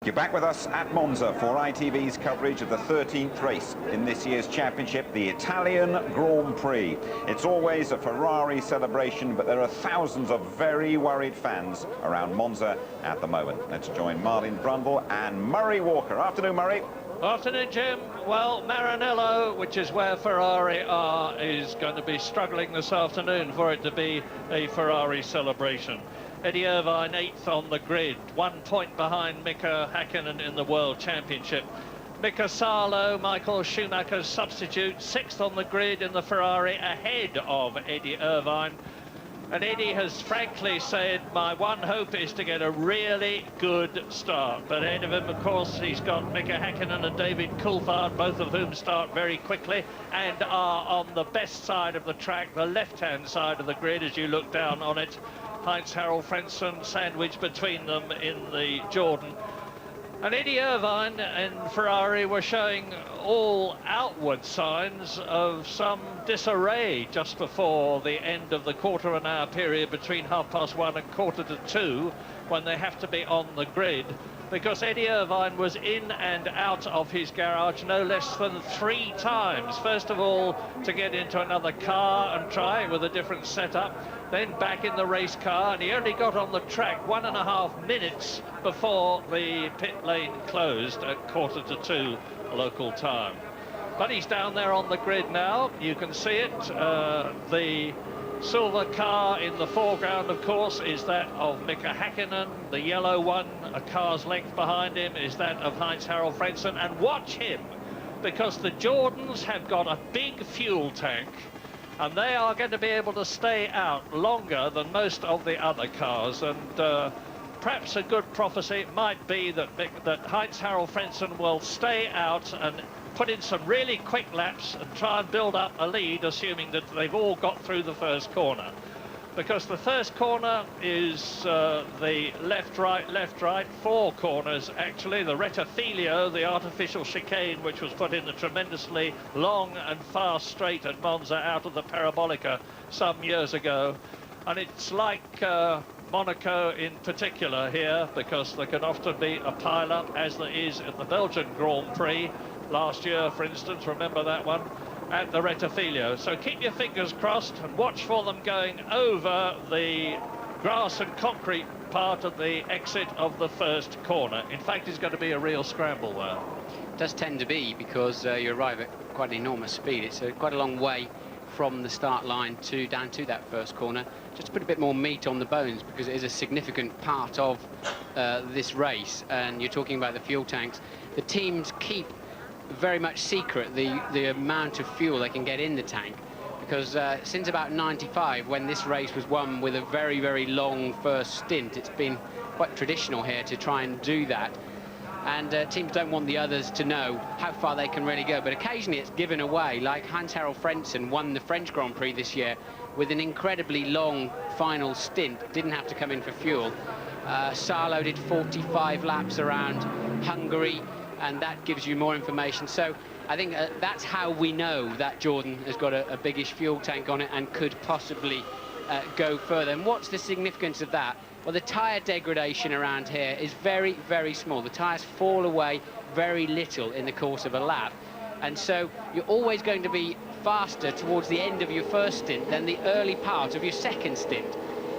You're back with us at Monza for ITV's coverage of the 13th race in this year's championship, the Italian Grand Prix. It's always a Ferrari celebration, but there are thousands of very worried fans around Monza at the moment. Let's join Martin Brundle and Murray Walker. Afternoon, Murray. Afternoon, Jim. Well, Maranello, which is where Ferrari are, is going to be struggling this afternoon for it to be a Ferrari celebration. Eddie Irvine 8th on the grid, 1 point behind Mika Häkkinen in the World Championship. Mika Salo, Michael Schumacher's substitute, 6th on the grid in the Ferrari, ahead of Eddie Irvine. And Eddie has frankly said, my one hope is to get a really good start. But ahead of him, of course, he's got Mika Häkkinen and David Coulthard, both of whom start very quickly and are on the best side of the track, the left-hand side of the grid as you look down on it. Heinz-Harald Frentzen sandwiched between them in the Jordan. And Eddie Irvine and Ferrari were showing all outward signs of some disarray just before the end of the quarter-of-an-hour period between 1:30 and 1:45, when they have to be on the grid, because Eddie Irvine was in and out of his garage no less than 3 times. First of all, to get into another car and try it with a different setup, then back in the race car, and he only got on the track 1.5 minutes before the pit lane closed at 1:45 local time. But he's down there on the grid now. You can see it. The silver car in the foreground, of course, is that of Mika Häkkinen. The yellow one, a car's length behind him, is that of Heinz-Harald Frentzen. And watch him, because the Jordans have got a big fuel tank, and they are going to be able to stay out longer than most of the other cars. And perhaps a good prophecy might be that Heinz-Harald Frentzen will stay out and put in some really quick laps and try and build up a lead, assuming that they've all got through the first corner. Because the first corner is the left-right, 4 corners actually. The Rettifilo, the artificial chicane, which was put in the tremendously long and fast straight at Monza out of the Parabolica some years ago. And it's like Monaco in particular here, because there can often be a pile-up, as there is in the Belgian Grand Prix. Last year, for instance, remember that one, at the Rettifilo. So keep your fingers crossed and watch for them going over the grass and concrete part of the exit of the first corner. In fact, it's going to be a real scramble there. It does tend to be, because you arrive at quite an enormous speed. It's quite a long way from the start line down to that first corner. Just to put a bit more meat on the bones, because it is a significant part of this race. And you're talking about the fuel tanks. The teams keep very much secret the amount of fuel they can get in the tank, because since about 95, when this race was won with a very, very long first stint, it's been quite traditional here to try and do that. And teams don't want the others to know how far they can really go, but occasionally it's given away, like Heinz-Harald Frentzen won the French Grand Prix this year with an incredibly long final stint, didn't have to come in for fuel. Salo did 45 laps around Hungary, and that gives you more information. So I think that's how we know that Jordan has got a biggish fuel tank on it and could possibly go further. And what's the significance of that? Well, the tyre degradation around here is very, very small. The tyres fall away very little in the course of a lap. And so you're always going to be faster towards the end of your first stint than the early part of your second stint.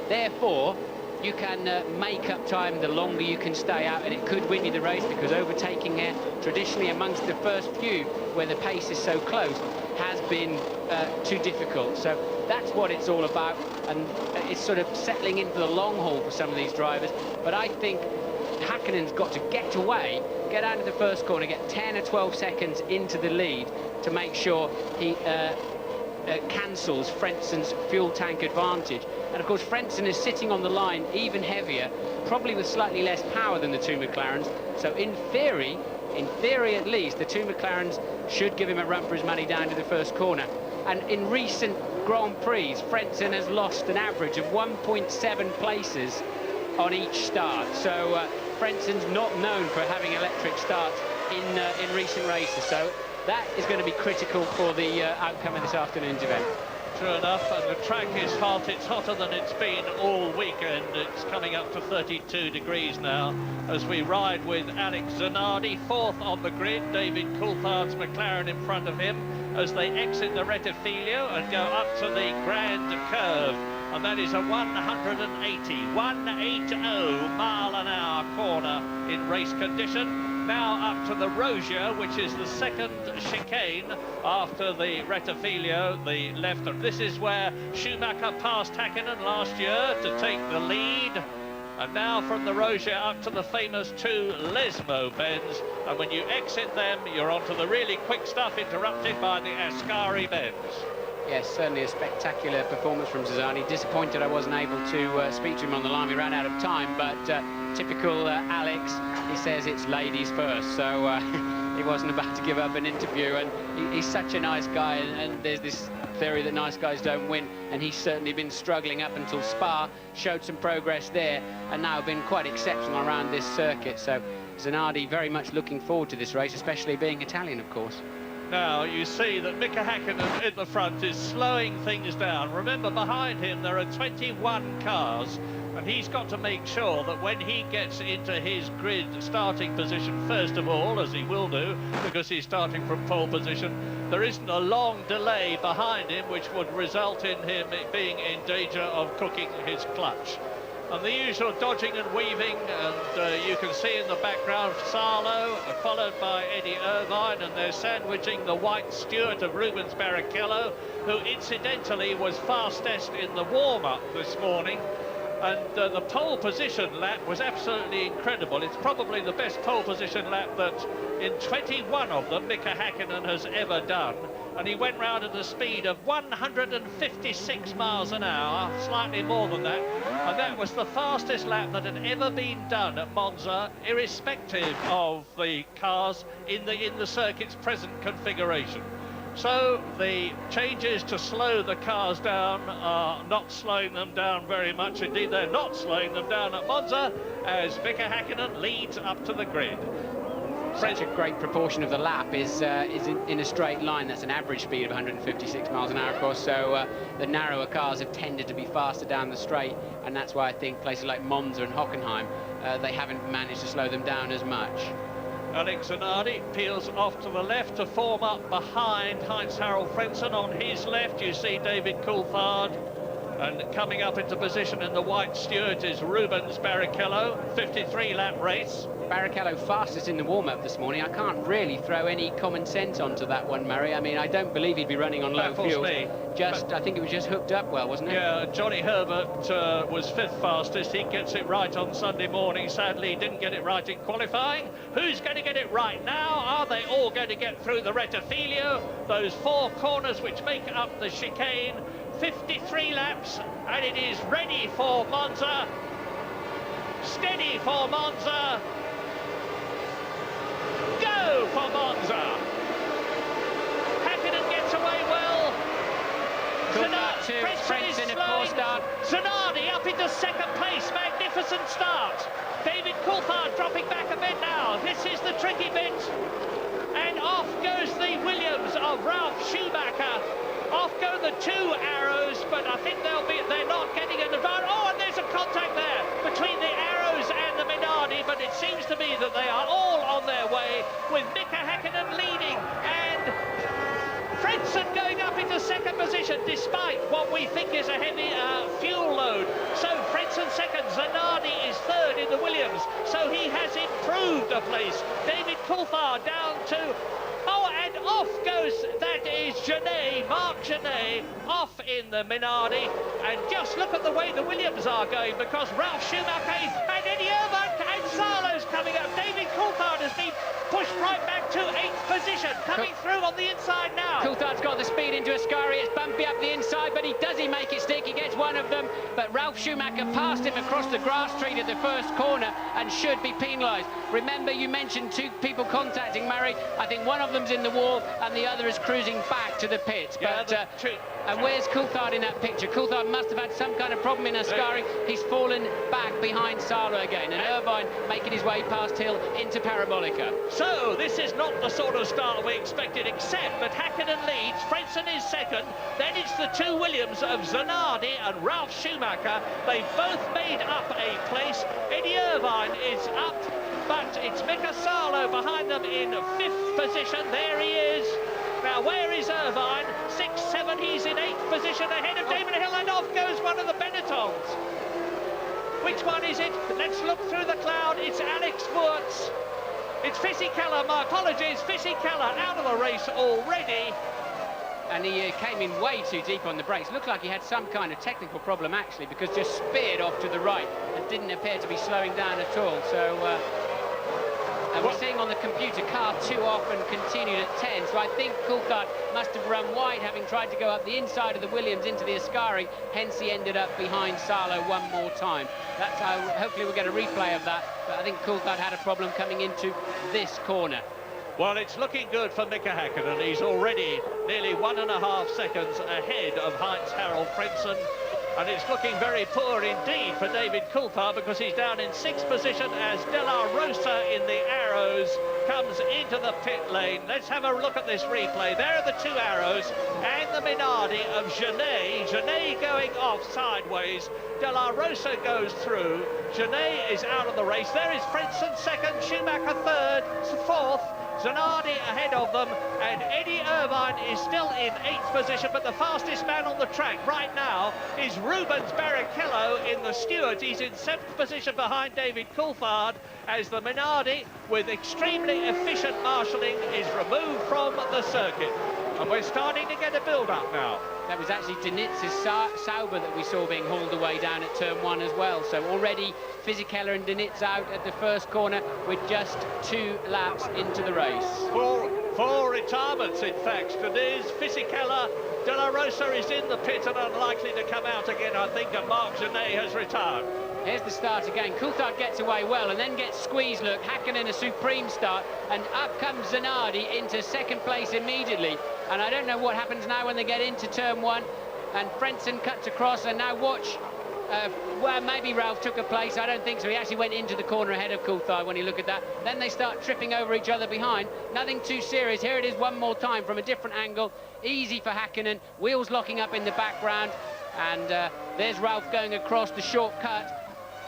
Therefore, you can make up time the longer you can stay out, and it could win you the race, because overtaking here, traditionally amongst the first few, where the pace is so close, has been too difficult. So that's what it's all about, and it's sort of settling in for the long haul for some of these drivers. But I think Häkkinen's got to get away, get out of the first corner, get 10 or 12 seconds into the lead to make sure he cancels Frentzen's fuel tank advantage. And of course, Frentzen is sitting on the line even heavier, probably with slightly less power than the 2 McLarens. So in theory at least, the 2 McLarens should give him a run for his money down to the first corner. And in recent Grand Prix, Frentzen has lost an average of 1.7 places on each start. So Frentzen's not known for having electric starts in recent races. So that is going to be critical for the outcome of this afternoon's event. true enough, and the track is hot. It's hotter than it's been all weekend. It's coming up to 32 degrees now as we ride with Alex Zanardi, fourth on the grid. David Coulthard's McLaren in front of him as they exit the Rettifilio and go up to the Grand Curve. And that is a 180 mile-an-hour corner in race condition. Now up to the Rogia, which is the second chicane after the Rettifilio, the left. And this is where Schumacher passed Häkkinen last year to take the lead. And now from the Rogia up to the famous two Lesmo bends. And when you exit them, you're onto the really quick stuff, interrupted by the Ascari bends. Yes, certainly a spectacular performance from Zanardi. Disappointed I wasn't able to speak to him on the line. We ran out of time, but typical Alex, he says it's ladies first, so he wasn't about to give up an interview. And he's such a nice guy, and there's this theory that nice guys don't win, and he's certainly been struggling up until Spa, showed some progress there, and now been quite exceptional around this circuit. So Zanardi very much looking forward to this race, especially being Italian, of course. Now you see that Mika Häkkinen in the front is slowing things down. Remember, behind him there are 21 cars, and he's got to make sure that when he gets into his grid starting position, first of all, as he will do, because he's starting from pole position, there isn't a long delay behind him, which would result in him being in danger of cooking his clutch. And the usual dodging and weaving, and you can see in the background Salo, followed by Eddie Irvine, and they're sandwiching the white Stewart of Rubens Barrichello, who incidentally was fastest in the warm-up this morning. And the pole position lap was absolutely incredible. It's probably the best pole position lap that in 21 of them Mika Häkkinen has ever done. And he went round at a speed of 156 miles an hour, slightly more than that. And that was the fastest lap that had ever been done at Monza, irrespective of the cars in the circuit's present configuration. So the changes to slow the cars down are not slowing them down very much. Indeed, they're not slowing them down at Monza as Mika Häkkinen leads up to the grid. Such a great proportion of the lap is in a straight line. That's an average speed of 156 miles an hour, of course, so the narrower cars have tended to be faster down the straight, and that's why I think places like Monza and Hockenheim, they haven't managed to slow them down as much. Alex Zanardi peels off to the left to form up behind Heinz-Harald Frentzen. On his left you see David Coulthard, and coming up into position in the white Stewart is Rubens Barrichello. 53-lap race. Barrichello fastest in the warm-up this morning. I can't really throw any common sense onto that one, Murray. I mean, I don't believe he'd be running on low fuel. I think it was just hooked up well, wasn't it? Yeah, Johnny Herbert was fifth fastest. He gets it right on Sunday morning. Sadly, he didn't get it right in qualifying. Who's going to get it right now? Are they all going to get through the Rettifilio? Those four corners which make up the chicane. 53 laps, and it is ready for Monza. Steady for Monza. Go for Monza. Häkkinen gets away well. Frentzen at poor start. Zanardi up into second place. Magnificent start. David Coulthard dropping back a bit now. This is the tricky bit. And off goes the Williams of Ralf Schumacher. Off go the two arrows, but I think they're not getting an advantage. Oh, and there's a contact there between the arrows and the Minardi, but it seems to me that they are all on their way, with Mika Häkkinen leading and Frentzen going up into second position despite what we think is a heavy fuel load. So Frentzen second, Zanardi is third in the Williams, so he has improved a place. David Coulthard down to... Oh, and off goes, that is Genet, Marc Genet, off in the Minardi. And just look at the way the Williams are going, because Ralf Schumacher and Eddie Irvine and Salo's coming up. David Coulthard has been pushed right back to 8th position, coming through on the inside now. Coulthard's got the speed into Ascari. It's bumpy up the inside, but does he make it stick? He gets one of them, but Ralf Schumacher passed him across the grass street at the first corner and should be penalised. Remember, you mentioned two people contacting Murray. I think one of them's in the wall and the other is cruising back to the pits. Yeah, but And where's Coulthard in that picture? Coulthard must have had some kind of problem in Ascari. He's fallen back behind Salo again, and Irvine making his way past Hill into Parabolica. So this is not the sort of start we expected, except that Häkkinen leads, Frentzen is second, then it's the two Williams of Zanardi and Ralf Schumacher. They've both made up a place. Eddie Irvine is up, but it's Mika Salo behind them in 5th position. There he is. Now, where is Irvine? 6, 7, he's in 8th position ahead of David Hill, and off goes one of the Benettons. Which one is it? Let's look through the cloud. It's Alex Wurtz. It's Fisichella, my apologies, Fisichella out of the race already. And he came in way too deep on the brakes. Looked like he had some kind of technical problem, actually, because just speared off to the right and didn't appear to be slowing down at all. So, and we're seeing on the computer car 2 off and continued at 10. So I think Coulthard must have run wide, having tried to go up the inside of the Williams into the Ascari. Hence, he ended up behind Salo one more time. That's how, hopefully we'll get a replay of that. But I think Coulthard had a problem coming into this corner. Well, it's looking good for Mika Häkkinen. He's already nearly 1.5 seconds ahead of Heinz-Harald Frentzen. And it's looking very poor indeed for David Coulthard, because he's down in 6th position as De La Rosa in the arrows comes into the pit lane. Let's have a look at this replay. There are the 2 arrows and the Minardi of Genet. Genet going off sideways. De La Rosa goes through. Genet is out of the race. There is Frentzen second, Schumacher third, 4th. Zanardi ahead of them, and Eddie Irvine is still in 8th position, but the fastest man on the track right now is Rubens Barrichello in the Stewart. He's in 7th position behind David Coulthard, as the Minardi, with extremely efficient marshalling, is removed from the circuit. And we're starting to get a build-up now. That was actually Denitz's Sauber that we saw being hauled away down at turn 1 as well. So already Fisichella and Denitz out at the first corner with just 2 laps into the race. Four retirements, in fact. Denitz, Fisichella, De La Rosa is in the pit and unlikely to come out again, I think, and Marc Genet has retired. Here's the start again. Coulthard gets away well and then gets squeezed. Look, Häkkinen a supreme start, and up comes Zanardi into 2nd place immediately. And I don't know what happens now when they get into turn 1. And Frentzen cuts across, and now watch. Well, maybe Ralph took a place. I don't think so. He actually went into the corner ahead of Coulthard when you look at that. Then they start tripping over each other behind. Nothing too serious. Here it is one more time from a different angle. Easy for Häkkinen. Wheels locking up in the background. And there's Ralph going across the shortcut.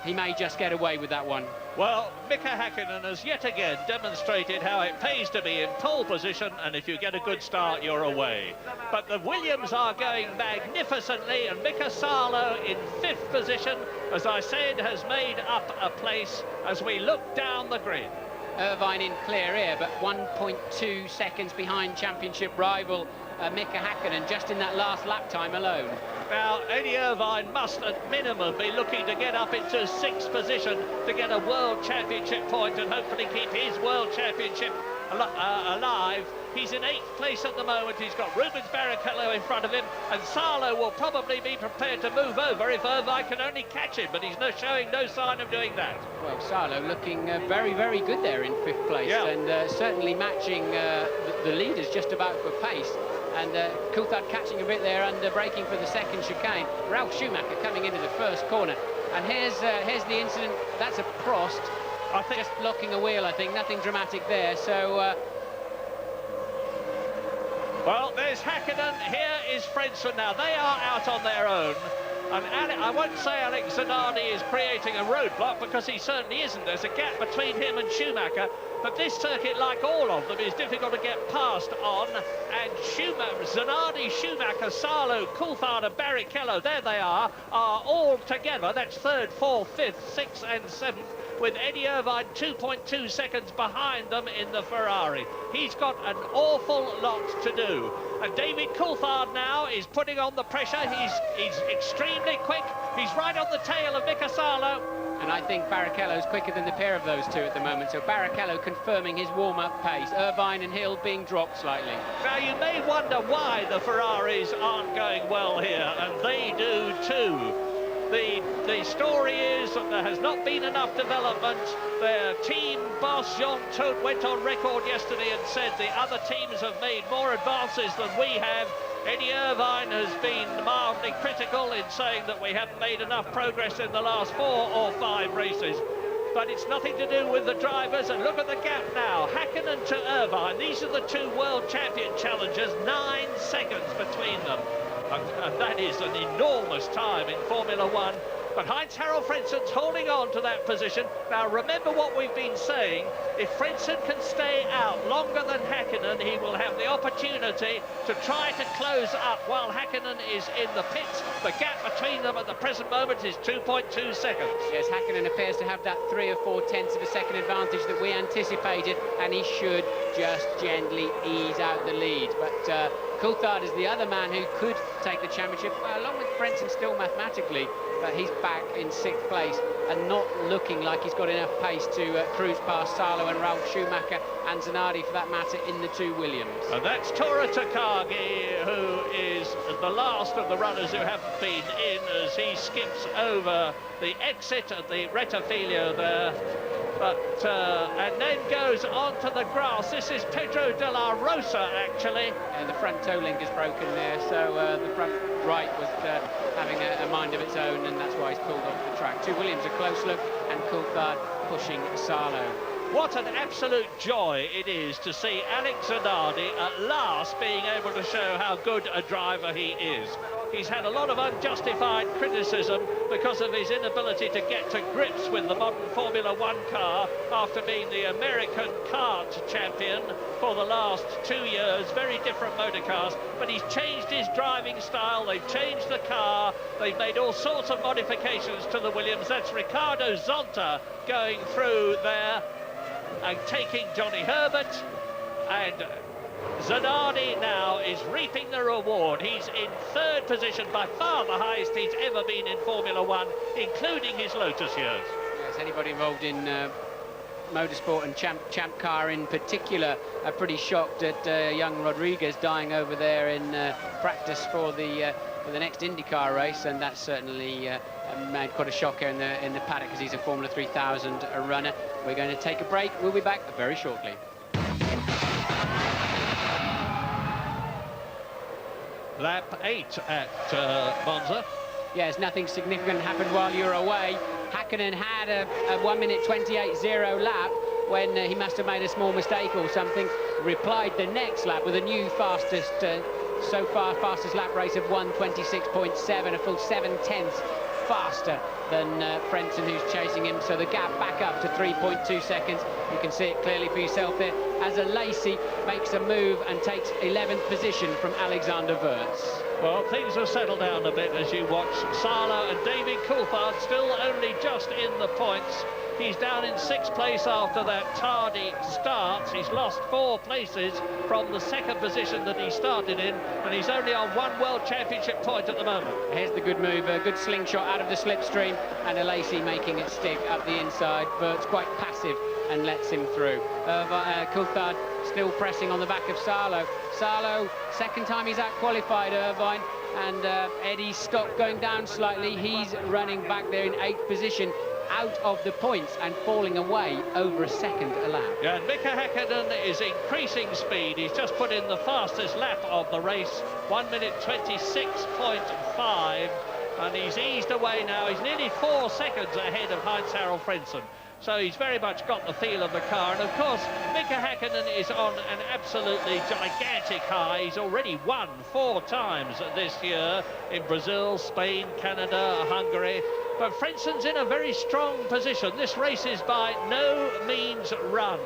He may just get away with that one. Well, Mika Häkkinen has yet again demonstrated how it pays to be in pole position, and if you get a good start, you're away. But the Williams are going magnificently, and Mika Salo in 5th position, as I said, has made up a place as we look down the grid. Irvine in clear air, but 1.2 seconds behind championship rival Mika Häkkinen, just in that last lap time alone. Now, Eddie Irvine must at minimum be looking to get up into 6th position to get a World Championship point and hopefully keep his World Championship alive. He's in 8th place at the moment. He's got Rubens Barrichello in front of him, and Salo will probably be prepared to move over if Irvine can only catch him, but he's showing no sign of doing that. Well, Salo looking very, very good there in 5th place, yeah. And certainly matching the leaders just about for pace. And Coulthard catching a bit there and braking for the 2nd chicane. Ralf Schumacher coming into the 1st corner. And here's the incident. That's a Prost. I think just blocking a wheel, I think. Nothing dramatic there. So... well, there's Häkkinen. Here is Frentzen now. They are out on their own. And I won't say Alex Zanardi is creating a roadblock, because he certainly isn't. There's a gap between him and Schumacher. But this circuit, like all of them, is difficult to get past on. And Zanardi, Schumacher, Salo, Coulthard and Barrichello, there they are all together. That's 3rd, 4th, 5th, 6th and 7th, with Eddie Irvine 2.2 seconds behind them in the Ferrari. He's got an awful lot to do. And David Coulthard now is putting on the pressure. He's extremely quick. He's right on the tail of Mika Salo. And I think Barrichello's quicker than the pair of those two at the moment. So Barrichello confirming his warm-up pace. Irvine and Hill being dropped slightly. Now, you may wonder why the Ferraris aren't going well here, and they do too. The story is that there has not been enough development. Their team boss, Jean Todt, went on record yesterday and said the other teams have made more advances than we have. Eddie Irvine has been mildly critical in saying that we haven't made enough progress in the last 4 or 5 races. But it's nothing to do with the drivers, and look at the gap now. Häkkinen to Irvine, these are the 2 world champion challengers, 9 seconds between them. And that is an enormous time in Formula One. But Heinz-Harald Frentzen's holding on to that position. Now, remember what we've been saying. If Frentzen can stay out longer than Häkkinen, he will have the opportunity to try to close up while Häkkinen is in the pits. The gap between them at the present moment is 2.2 seconds. Yes, Häkkinen appears to have that 3 or 4 tenths of a second advantage that we anticipated, and he should just gently ease out the lead. But Coulthard is the other man who could take the championship, along with Frentzen still mathematically, but he's back in 6th place and not looking like he's got enough pace to cruise past Salo and Ralf Schumacher and Zanardi, for that matter, in the 2 Williams. And that's Tora Takagi, who is the last of the runners who haven't been in, as he skips over the exit at the Retafilio there. But and then goes onto the grass. This is Pedro de la Rosa, actually. The front toe link is broken there, so the front right was having a mind of its own, and that's why he's pulled off the track. 2 Williams, a close look, and Coulthard pushing Salo. What an absolute joy it is to see Alex Zanardi at last being able to show how good a driver he is. He's had a lot of unjustified criticism because of his inability to get to grips with the modern Formula One car after being the American kart champion for the last 2 years. Very different motor cars, but he's changed his driving style, they've changed the car, they've made all sorts of modifications to the Williams. That's Ricardo Zonta going through there and taking Johnny Herbert, and Zanardi now is reaping the reward. He's in 3rd position, by far the highest he's ever been in Formula One, including his Lotus years. Yes, anybody involved in motorsport and champ car in particular are pretty shocked at young Rodriguez dying over there in practice for the next IndyCar race, and that's certainly made quite a shock in the paddock, because he's a Formula 3000 runner. We're going to take a break. We'll be back very shortly. Lap 8 at Monza. Yes, nothing significant happened while you were away. Häkkinen had a 1:28.0 lap when he must have made a small mistake or something. Replied the next lap with a new fastest, so far fastest lap race of 1:26.7, a full 7 tenths faster than Frentzen, who's chasing him, so the gap back up to 3.2 seconds. You can see it clearly for yourself there, as Lacey makes a move and takes 11th position from Alexander Wurz. Well, things have settled down a bit as you watch Salo and David Coulthard still only just in the points. He's down in 6th place after that tardy start. He's lost 4 places from the 2nd position that he started in, and he's only on 1 World Championship point at the moment. Here's the good move, a good slingshot out of the slipstream, and Lacey making it stick up the inside. Bert's quite passive and lets him through. Coulthard still pressing on the back of Salo. Salo, 2nd time he's out-qualified Irvine, and Eddie's stopped going down slightly. He's running back there in 8th position, out of the points and falling away over a second a lap. Yeah, and Mika Häkkinen is increasing speed. He's just put in the fastest lap of the race, 1:26.5, and he's eased away now. He's nearly 4 seconds ahead of Heinz-Harald Frentzen. So he's very much got the feel of the car. And of course, Mika Häkkinen is on an absolutely gigantic high. He's already won 4 times this year in Brazil, Spain, Canada, Hungary. But Frentzen's in a very strong position. This race is by no means run.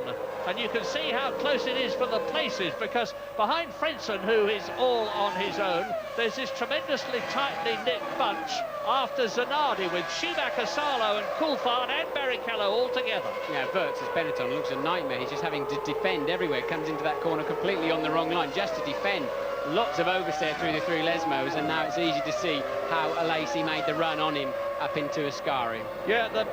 And you can see how close it is for the places, because behind Frentzen, who is all on his own, there's this tremendously tightly knit bunch after Zanardi, with Schumacher, Salo and Coulthard and Barrichello all together. Yeah, Wurz, as Benetton, looks a nightmare. He's just having to defend everywhere. Comes into that corner completely on the wrong line just to defend lots of oversteer through the 3 Lesmos, and now it's easy to see how Alesi made the run on him up into Ascari. Yeah, the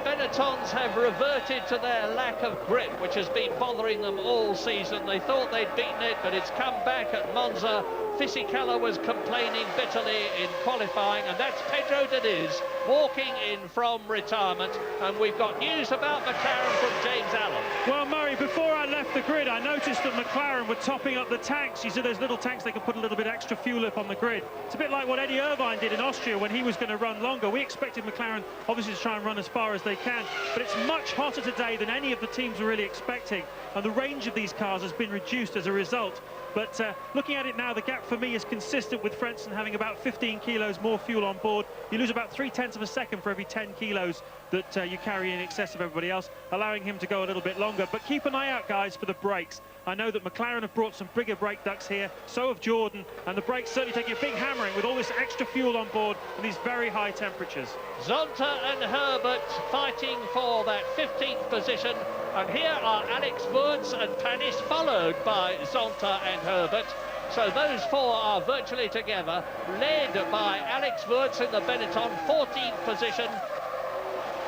Benettons have reverted to their lack of grip, which has been bothering them all season. They thought they'd beaten it, but it's come back at Monza. Fisichella was complaining bitterly in qualifying, and that's Pedro Diniz walking in from retirement. And we've got news about McLaren from James Allen. Well, Murray, before I left the grid, I noticed that McLaren were topping up the tanks. You see those little tanks, they can put a little bit extra fuel up on the grid. It's a bit like what Eddie Irvine did in Austria when he was going to run longer. We expected McLaren, obviously, to try and run as far as they can, but it's much hotter today than any of the teams were really expecting, and the range of these cars has been reduced as a result. But looking at it now, the gap for me is consistent with Frentzen having about 15 kilos more fuel on board. You lose about 0.3 of a second for every 10 kilos that you carry in excess of everybody else, allowing him to go a little bit longer. But keep an eye out, guys, for the brakes. I know that McLaren have brought some bigger brake ducts here, so have Jordan, and the brakes certainly taking a big hammering with all this extra fuel on board and these very high temperatures. Zonta and Herbert fighting for that 15th position, and here are Alex Wurz and Panis, followed by Zonta and Herbert. So those 4 are virtually together, led by Alex Wurz in the Benetton, 14th position,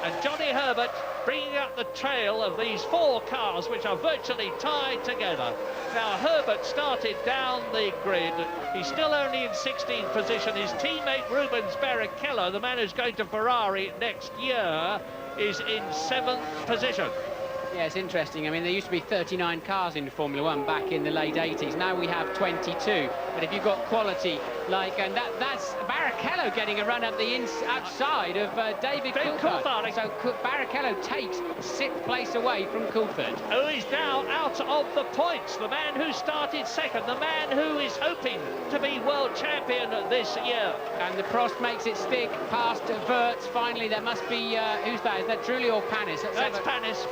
and Johnny Herbert bringing up the trail of these 4 cars, which are virtually tied together. Now, Herbert started down the grid. He's still only in 16th position. His teammate Rubens Barrichello, the man who's going to Ferrari next year, is in 7th position. Yeah, it's interesting. I mean, there used to be 39 cars in Formula 1 back in the late 80s. Now we have 22. But if you've got quality like, and that's Barrichello getting a run up the outside of David Coulthard. So Barrichello takes 6th place away from Coulthard, who is now out of the points. The man who started 2nd, the man who is hoping to be world champion this year. And the Prost makes it stick past Wurz. Finally, there must be who's that? Is that Trulli or Panis? That's Panis.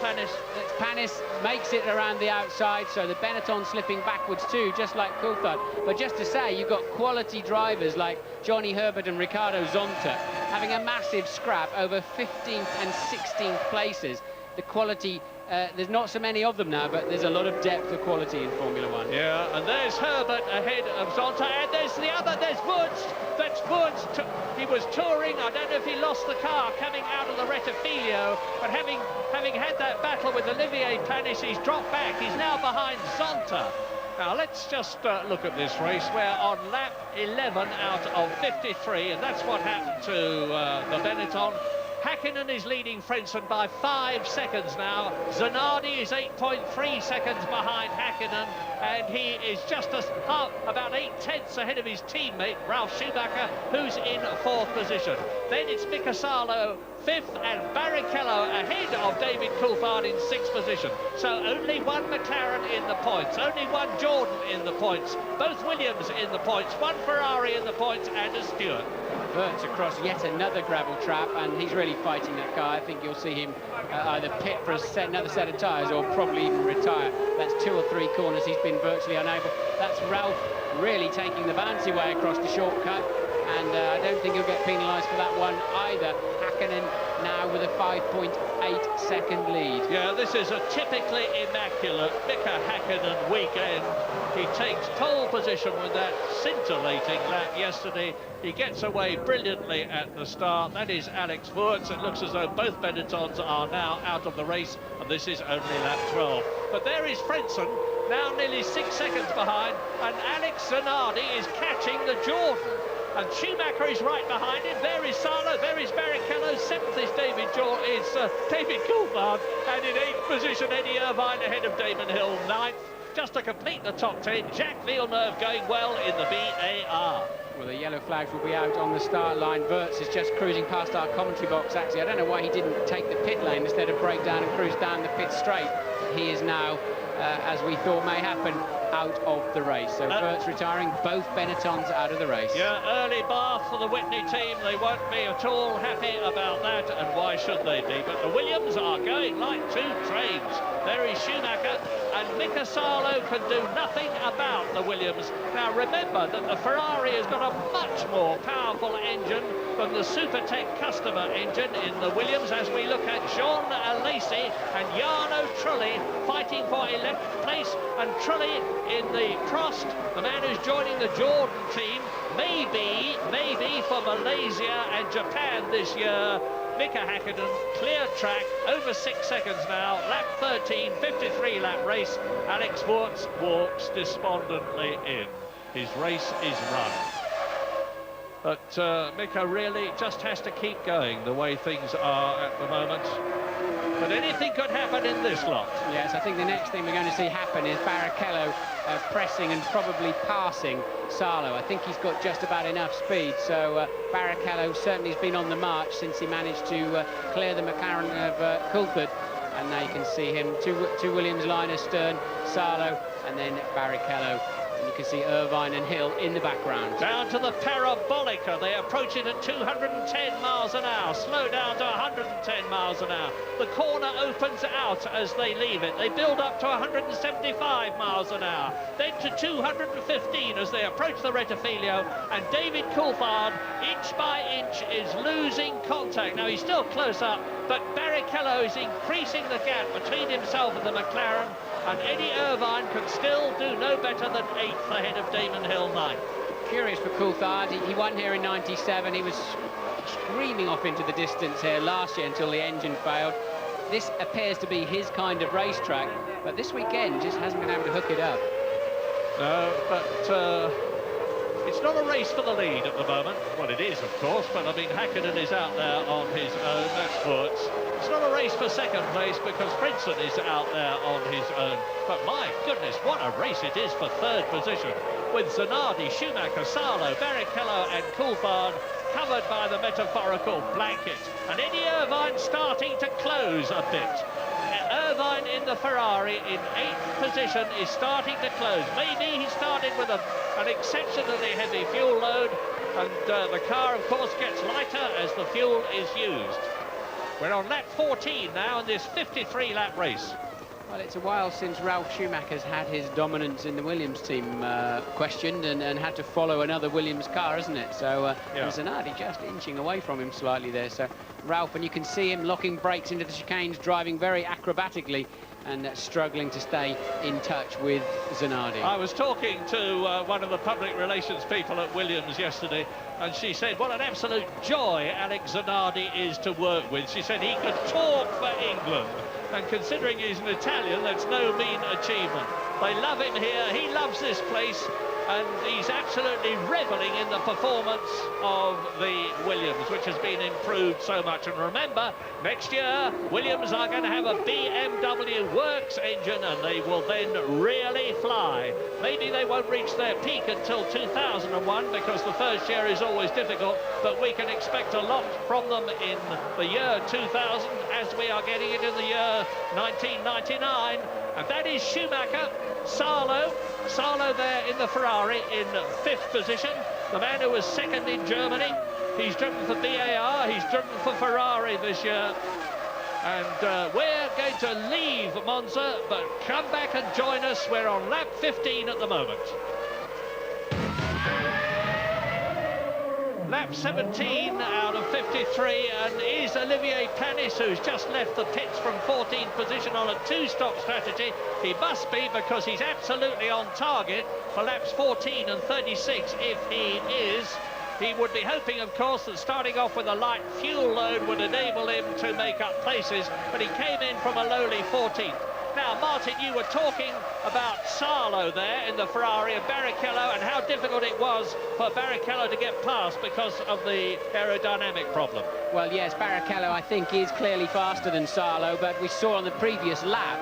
Panis makes it around the outside, so the Benetton slipping backwards too, just like Coulthard. But just to say, you've got quality drivers like Johnny Herbert and Ricardo Zonta having a massive scrap over 15th and 16th places. The quality, there's not so many of them now, but there's a lot of depth of quality in Formula 1. Yeah, and there's Herbert ahead of Zonta, and there's the other, there's Wurz. That's Wurz. He was touring, I don't know if he lost the car coming out of the Rettifilio, but having had that battle with Olivier Panis, he's dropped back. He's now behind Zonta. Now, let's just look at this race. We're on lap 11 out of 53, and that's what happened to the Benetton. Häkkinen is leading Frentzen by 5 seconds now. Zanardi is 8.3 seconds behind Häkkinen, and he is just about 8/10 ahead of his teammate, Ralf Schumacher, who's in 4th position. Then it's Mika Salo, 5th, and Barrichello ahead of David Coulthard in 6th position. So only one McLaren in the points, only one Jordan in the points, both Williams in the points, one Ferrari in the points, and a Stewart. Wurz across yet another gravel trap, and he's really fighting that car. I think you'll see him either pit for another set of tyres or probably even retire. That's 2 or 3 corners he's been virtually unable. That's Ralph really taking the bouncy way across the shortcut, and I don't think he'll get penalised for that one either. Häkkinen now with a 5.8 second lead. Yeah, this is a typically immaculate Mika Häkkinen weekend. He takes pole position with that scintillating lap yesterday. He gets away brilliantly at the start. That is Alex Wurz. It looks as though both Benettons are now out of the race, and this is only lap 12. But there is Frentzen, now nearly 6 seconds behind, and Alex Zanardi is catching the Jordan. And Schumacher is right behind him. There is Salo, there is Barrichello. 7th is David Coulthard, and in 8th position Eddie Irvine ahead of Damon Hill. 9th, just to complete the top 10, Jacques Villeneuve going well in the BAR. Well, the yellow flags will be out on the start line. Wurz is just cruising past our commentary box, actually. I don't know why he didn't take the pit lane instead of break down and cruise down the pit straight. He is now, as we thought may happen, out of the race. So Wurz retiring, both Benettons out of the race. Yeah, early bath for the Whitney team. They won't be at all happy about that, and why should they be? But the Williams are going like 2 trains. There is Schumacher, and Mika Häkkinen can do nothing about the Williams. Now remember that the Ferrari has got a much more powerful engine than the Supertech customer engine in the Williams, as we look at Jean Alesi and Jarno Trulli fighting for 11th place, and Trulli in the Prost, the man who's joining the Jordan team, maybe for Malaysia and Japan this year. Mika Häkkinen, clear track, over 6 seconds now, lap 13, 53 lap race. Alex Wurz walks despondently in. His race is run. But Mika really just has to keep going the way things are at the moment. But anything could happen in this lot. Yes, I think the next thing we're going to see happen is Barrichello pressing and probably passing Salo. I think he's got just about enough speed, so Barrichello certainly has been on the march since he managed to clear the McLaren of Coulthard. And now you can see him, two Williams line astern, Salo, and then Barrichello. And you can see Irvine and Hill in the background. Down to the Parabolica, they approach it at 210 miles an hour, slow down to 110 miles an hour. The corner opens out as they leave it. They build up to 175 miles an hour, then to 215 as they approach the Rettifilo, and David Coulthard, inch by inch, is losing contact. Now he's still close up, but Barrichello is increasing the gap between himself and the McLaren, and Eddie Irvine can still do no better than 8th ahead of Damon Hill 9th. Curious for Coulthard, he won here in 97. He was screaming off into the distance here last year until the engine failed. This appears to be his kind of racetrack, but this weekend just hasn't been able to hook it up. No, but it's not a race for the lead at the moment. Well, it is, of course, but I mean, Häkkinen is out there on his own, that's Wurz. It's not a race for second place because Frentzen is out there on his own. But my goodness, what a race it is for third position, with Zanardi, Schumacher, Salo, Barrichello and Coulthard covered by the metaphorical blanket. And Eddie Irvine starting to close a bit. Irvine in the Ferrari in 8th position is starting to close. Maybe he started with an exceptionally heavy fuel load, and the car, of course, gets lighter as the fuel is used. We're on lap 14 now in this 53-lap race. Well, it's a while since Ralf Schumacher's had his dominance in the Williams team questioned and had to follow another Williams car, isn't it? So yeah. Zanardi just inching away from him slightly there. So Ralf, and you can see him locking brakes into the chicanes, driving very acrobatically and struggling to stay in touch with Zanardi. I was talking to one of the public relations people at Williams yesterday, and she said what an absolute joy Alex Zanardi is to work with. She said he could talk for England, and considering he's an Italian, that's no mean achievement. They love him here, he loves this place, and he's absolutely reveling in the performance of the Williams, which has been improved so much. And remember, next year, Williams are going to have a BMW Works engine, and they will then really fly. Maybe they won't reach their peak until 2001, because the first year is always difficult, but we can expect a lot from them in the year 2000, as we are getting it in the year 1999. And that is Schumacher, Salo there in the Ferrari in 5th position, the man who was 2nd in Germany. He's driven for BAR, he's driven for Ferrari this year. And we're going to leave Monza, but come back and join us. We're on lap 15 at the moment. Lap 17 out of 53, and is Olivier Panis, who's just left the pits from 14th position on a 2-stop strategy. He must be, because he's absolutely on target for laps 14 and 36 if he is. He would be hoping, of course, that starting off with a light fuel load would enable him to make up places, but he came in from a lowly 14th. Now, Martin, you were talking about Salo there in the Ferrari and Barrichello, and how difficult it was for Barrichello to get past because of the aerodynamic problem. Well, yes, Barrichello, I think, is clearly faster than Salo, but we saw on the previous lap,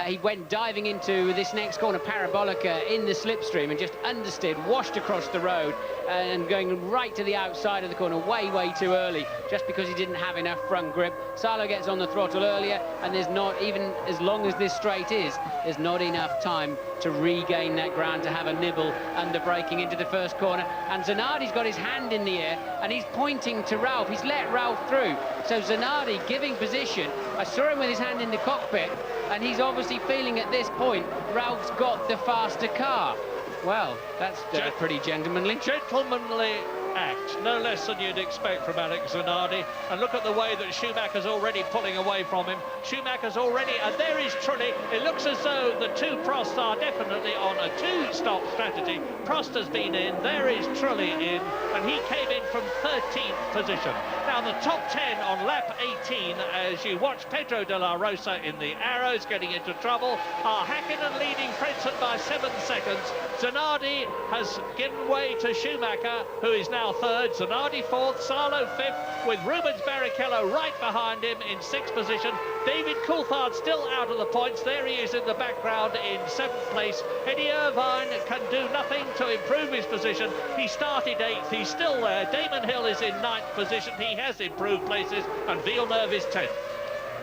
he went diving into this next corner, Parabolica, in the slipstream, and just understeered, washed across the road, and going right to the outside of the corner way too early, just because he didn't have enough front grip. Salo gets on the throttle earlier, and there's not, even as long as this straight is, there's not enough time to regain that ground, to have a nibble under braking into the first corner. And Zanardi's got his hand in the air, and he's pointing to Ralf. He's let Ralf through. So Zanardi giving position, I saw him with his hand in the cockpit, and he's obviously feeling at this point Ralph's got the faster car. Well, that's pretty gentlemanly. Gentlemanly act, no less than you'd expect from Alex Zanardi. And look at the way that Schumacher's already pulling away from him. Schumacher's already, and there is Trulli. It looks as though the two Prosts are definitely on a two-stop strategy. Prost has been in, there is Trulli in, and he came in from 13th position. Now the top 10 on lap 18, as you watch Pedro de la Rosa in the arrows getting into trouble, are Häkkinen leading Frentzen by 7 seconds. Zanardi has given way to Schumacher, who is now third. Zanardi fourth, Salo fifth, with Rubens Barrichello right behind him in 6th position. David Coulthard still out of the points. There he is in the background in 7th place. Eddie Irvine can do nothing to improve his position. He started 8th, he's still there. Damon Hill is in 9th position. He has improved places, and Villeneuve is 10th.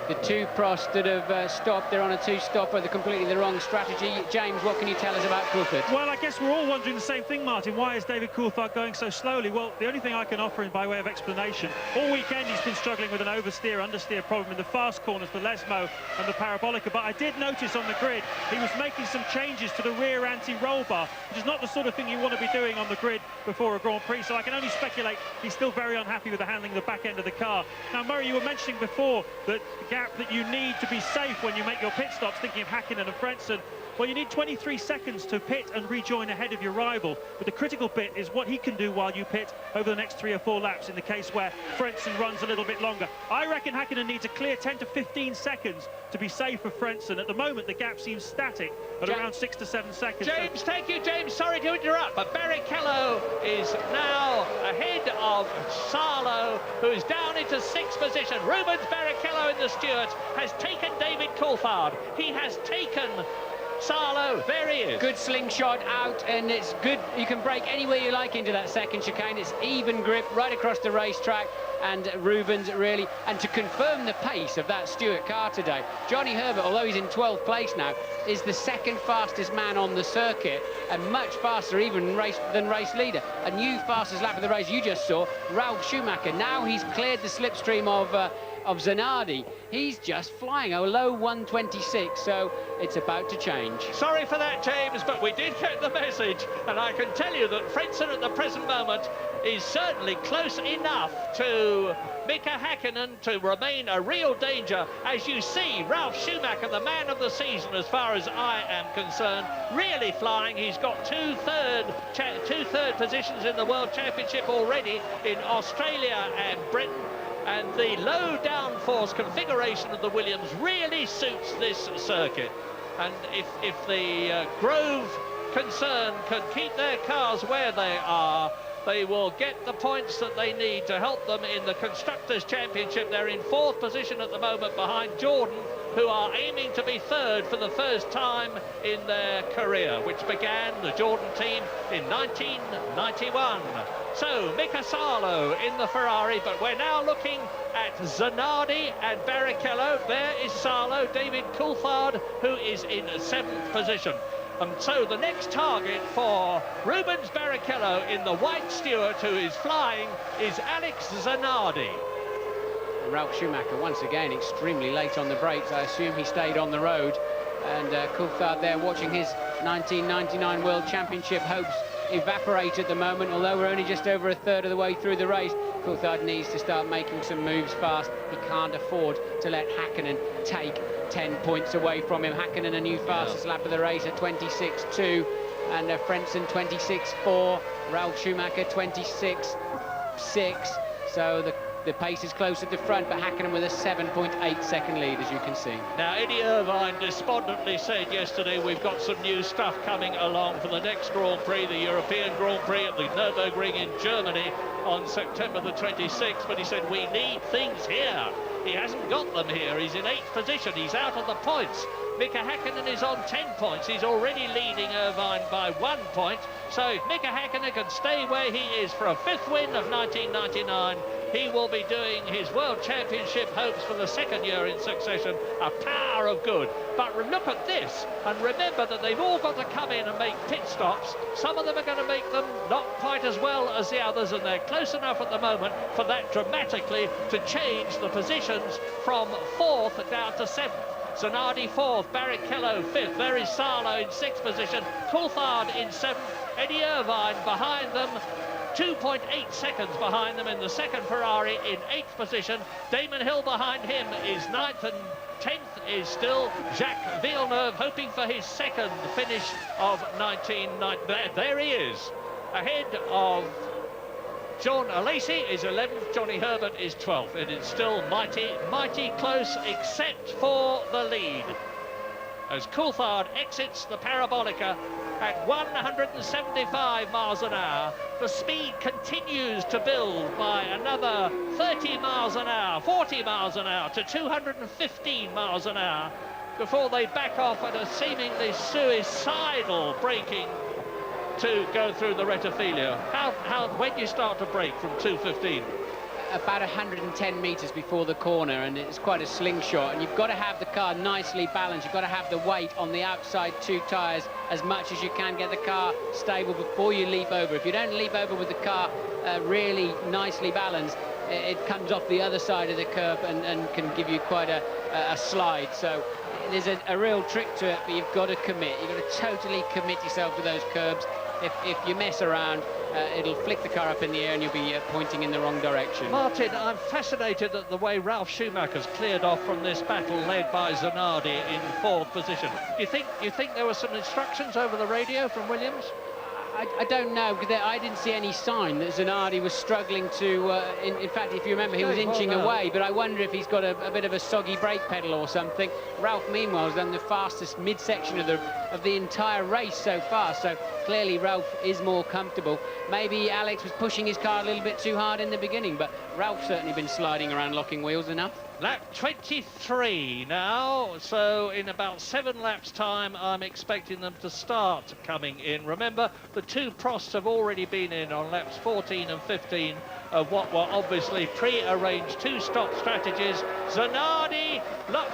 The two Prosts that have stopped, they're on a two-stopper, they're completely the wrong strategy. James, what can you tell us about Coulthard? Well, I guess we're all wondering the same thing, Martin. Why is David Coulthard going so slowly? Well, the only thing I can offer him by way of explanation, all weekend he's been struggling with an oversteer, understeer problem in the fast corners, the Lesmo and the Parabolica. But I did notice on the grid he was making some changes to the rear anti-roll bar, which is not the sort of thing you want to be doing on the grid before a Grand Prix. So I can only speculate he's still very unhappy with the handling of the back end of the car. Now, Murray, you were mentioning before that the gap that you need to be safe when you make your pit stops, thinking of Häkkinen and Frentzen. Well, you need 23 seconds to pit and rejoin ahead of your rival, but the critical bit is what he can do while you pit over the next 3 or 4 laps in the case where Frentzen runs a little bit longer. I reckon Häkkinen needs a clear 10 to 15 seconds to be safe for Frentzen. At the moment, the gap seems static at around 6 to 7 seconds. James, thank you, James. Sorry to interrupt, but Barrichello is now ahead of Salo, who is down into 6th position. Rubens Barrichello in the Stewards has taken David Coulthard. He has taken Salo, there he is. Good slingshot out, and it's good. You can brake anywhere you like into that second chicane. It's even grip right across the racetrack, and Rubens really, and to confirm the pace of that Stewart car today, Johnny Herbert, although he's in 12th place now, is the second fastest man on the circuit, and much faster even than race leader. A new fastest lap of the race you just saw, Ralf Schumacher. Now he's cleared the slipstream of Zanardi. He's just flying a low 126, so it's about to change. Sorry for that, James, but we did get the message, and I can tell you that Frentzen at the present moment is certainly close enough to Mika Häkkinen to remain a real danger. As you see, Ralf Schumacher, the man of the season as far as I am concerned, really flying. He's got two third positions in the World Championship already in Australia and Britain. And the low downforce configuration of the Williams really suits this circuit. And if the Grove concern can keep their cars where they are, they will get the points that they need to help them in the Constructors' Championship. They're in 4th position at the moment behind Jordan, who are aiming to be 3rd for the first time in their career, which began, the Jordan team, in 1991. So, Mika Salo in the Ferrari, but we're now looking at Zanardi and Barrichello. There is Salo, David Coulthard, who is in 7th position. And so the next target for Rubens Barrichello in the white Stewart, who is flying, is Alex Zanardi. Ralf Schumacher, once again, extremely late on the brakes. I assume he stayed on the road. And Coulthard there watching his 1999 World Championship hopes evaporate at the moment, although we're only just over a third of the way through the race. Coulthard needs to start making some moves fast. He can't afford to let Häkkinen take 10 points away from him. Häkkinen, a new fastest lap of the race at 26.2, and Frentzen 26.4, Ralf Schumacher 26.6. So the pace is close at the front, but Häkkinen with a 7.8 second lead, as you can see. Now, Eddie Irvine despondently said yesterday, we've got some new stuff coming along for the next Grand Prix, the European Grand Prix at the Nürburgring in Germany on September the 26th, but he said, we need things here. He hasn't got them here. He's in 8th position. He's out of the points. Mika Häkkinen is on 10 points. He's already leading Irvine by 1 point. So if Mika Häkkinen can stay where he is for a 5th win of 1999, he will be doing his World Championship hopes for the second year in succession a power of good. But look at this, and remember that they've all got to come in and make pit stops. Some of them are going to make them not quite as well as the others, and they're close enough at the moment for that dramatically to change the positions from 4th down to 7th. Zanardi 4th, Barrichello 5th, Verisalo in 6th position, Coulthard in 7th, Eddie Irvine behind them, 2.8 seconds behind them in the second Ferrari in 8th position. Damon Hill behind him is 9th, and 10th is still Jacques Villeneuve, hoping for his second finish of 1990. There he is, ahead of John Alesi is 11th, Johnny Herbert is 12th. It is still mighty, mighty close, except for the lead, as Coulthard exits the Parabolica at 175 miles an hour. The speed continues to build by another 30 miles an hour, 40 miles an hour to 215 miles an hour before they back off at a seemingly suicidal braking to go through the Rettifilo. When do you start to brake from 215? About 110 metres before the corner, and it's quite a slingshot, and you've got to have the car nicely balanced. You've got to have the weight on the outside 2 tyres as much as you can, get the car stable before you leap over. If you don't leap over with the car really nicely balanced, it comes off the other side of the curb and can give you quite a slide. So there's a real trick to it, but you've got to commit. You've got to totally commit yourself to those curbs. If you mess around, it'll flick the car up in the air and you'll be pointing in the wrong direction. Martin, I'm fascinated at the way Ralf Schumacher's cleared off from this battle led by Zanardi in 4th position. Do you think there were some instructions over the radio from Williams? I don't know, because I didn't see any sign that Zanardi was struggling to... in fact, if you remember, he was inching away, but I wonder if he's got a bit of a soggy brake pedal or something. Ralf, meanwhile, has done the fastest midsection of the entire race so far, so clearly Ralf is more comfortable. Maybe Alex was pushing his car a little bit too hard in the beginning, but Ralph's certainly been sliding around locking wheels enough. Lap 23 now, so in about 7 laps' time, I'm expecting them to start coming in. Remember, the 2 Prosts have already been in on laps 14 and 15 of what were obviously pre-arranged 2-stop strategies. Zanardi, look,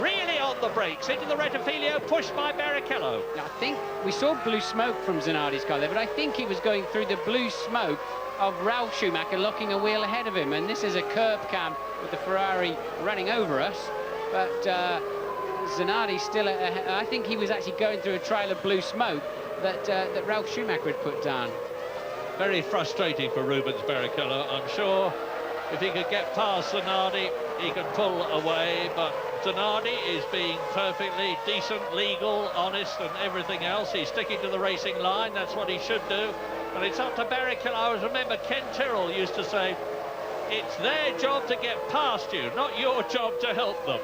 really on the brakes, into the Rettifilo, pushed by Barrichello. Now, I think we saw blue smoke from Zanardi's car there, but I think he was going through the blue smoke of Ralf Schumacher locking a wheel ahead of him, and this is a curb cam with the Ferrari running over us, but Zanardi still, I think he was actually going through a trail of blue smoke that Ralf Schumacher had put down. Very frustrating for Rubens Barrichello, I'm sure. If he could get past Zanardi, he could pull away, but Zanardi is being perfectly decent, legal, honest and everything else. He's sticking to the racing line, that's what he should do. But it's up to Barrichello. I always remember Ken Tyrrell used to say, it's their job to get past you, not your job to help them.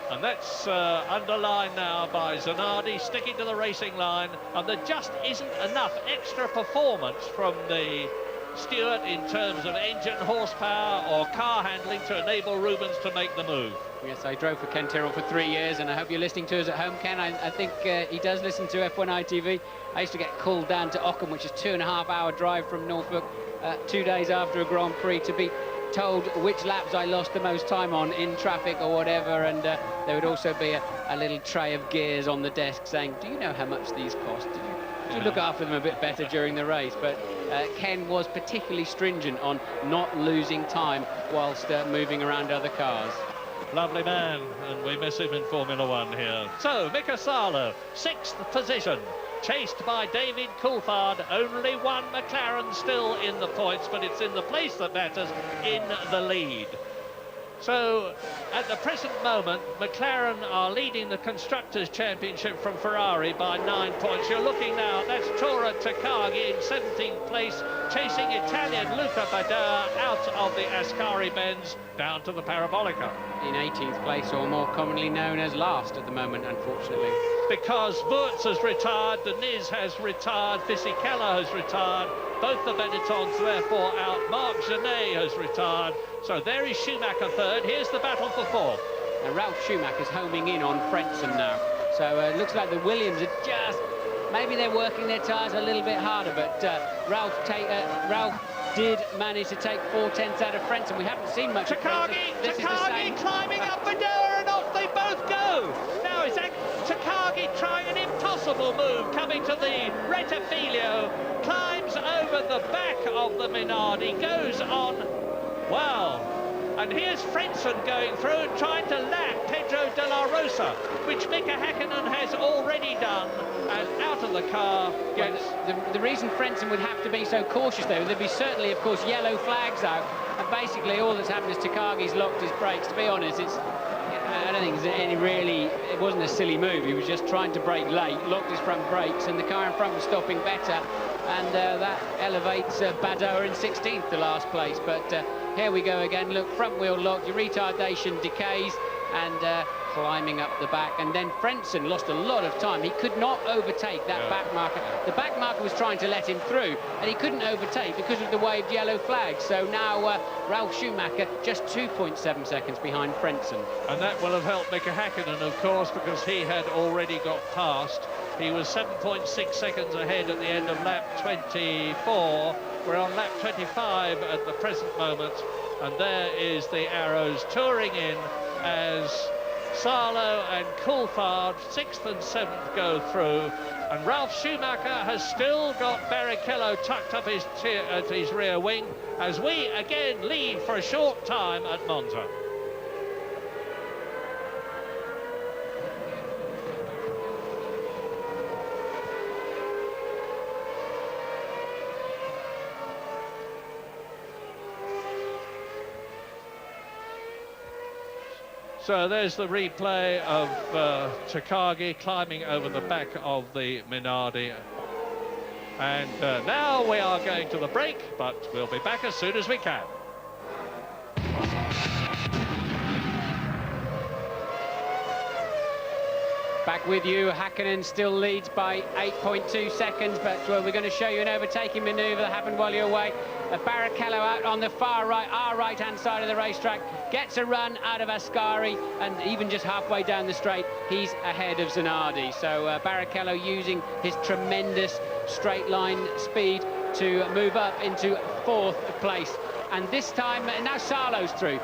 And that's underlined now by Zanardi, sticking to the racing line. And there just isn't enough extra performance from the Stewart in terms of engine horsepower or car handling to enable Rubens to make the move. Yes, I drove for Ken Tyrrell for 3 years, and I hope you're listening to us at home, Ken. I think he does listen to F1 ITV. I used to get called down to Ockham, which is 2.5-hour drive from Norfolk, 2 days after a Grand Prix, to be told which laps I lost the most time on in traffic or whatever, and there would also be a little tray of gears on the desk saying, do you know how much these cost? Did you look after them a bit better during the race? But Ken was particularly stringent on not losing time whilst moving around other cars. Lovely man, and we miss him in Formula One here. So, Mika Häkkinen, 6th position, chased by David Coulthard. Only one McLaren still in the points, but it's in the place that matters, in the lead. So, at the present moment, McLaren are leading the Constructors' Championship from Ferrari by 9 points. You're looking now, that's Tora Takagi in 17th place, chasing Italian Luca Badoer out of the Ascari-Benz down to the Parabolica. In 18th place, or more commonly known as last at the moment, unfortunately. Because Wurz has retired, Deniz has retired, Fisichella has retired, both the Benettons therefore out, Marc Genet has retired, so there is Schumacher 3rd. Here's the battle for 4th. Now, Ralf Schumacher's homing in on Frentzen now, so it looks like the Williams are just, maybe they're working their tyres a little bit harder, but Ralf did manage to take 4/10 out of Frentzen. We haven't seen much of Frentzen. This is the same. Climbing up Vador, and off they both go. Now it's Takagi trying an impossible move, coming to the Rettifilo, climbs over the back of the Minardi, goes on, wow. And here's Frentzen going through and trying to lap Pedro de la Rosa, which Mika Häkkinen has already done, and out of the car gets... The reason Frentzen would have to be so cautious, though, there'd be certainly, of course, yellow flags out, and basically all that's happened is Takagi's locked his brakes. To be honest, I don't think it wasn't a silly move. He was just trying to brake late, locked his front brakes, and the car in front was stopping better, and that elevates Badoer in 16th to last place. But here we go again. Look, front wheel locked, your retardation decays, and climbing up the back. And then Frentzen lost a lot of time. He could not overtake that back marker. The back marker was trying to let him through, and he couldn't overtake because of the waved yellow flag. So now Ralf Schumacher just 2.7 seconds behind Frentzen. And that will have helped Mika Häkkinen, of course, because he had already got past. He was 7.6 seconds ahead at the end of lap 24. We're on lap 25 at the present moment, and there is the arrows touring in as Salo and Coulthard, 6th and 7th, go through, and Ralf Schumacher has still got Barrichello tucked up at his rear wing as we again leave for a short time at Monza. So there's the replay of Takagi climbing over the back of the Minardi. And now we are going to the break, but we'll be back as soon as we can. Back with you. Häkkinen still leads by 8.2 seconds, but we're going to show you an overtaking manoeuvre that happened while you're away. Barrichello out on the far right, our right-hand side of the racetrack, gets a run out of Ascari, and even just halfway down the straight, he's ahead of Zanardi. So Barrichello using his tremendous straight line speed to move up into 4th place. And this time, now Salo's through.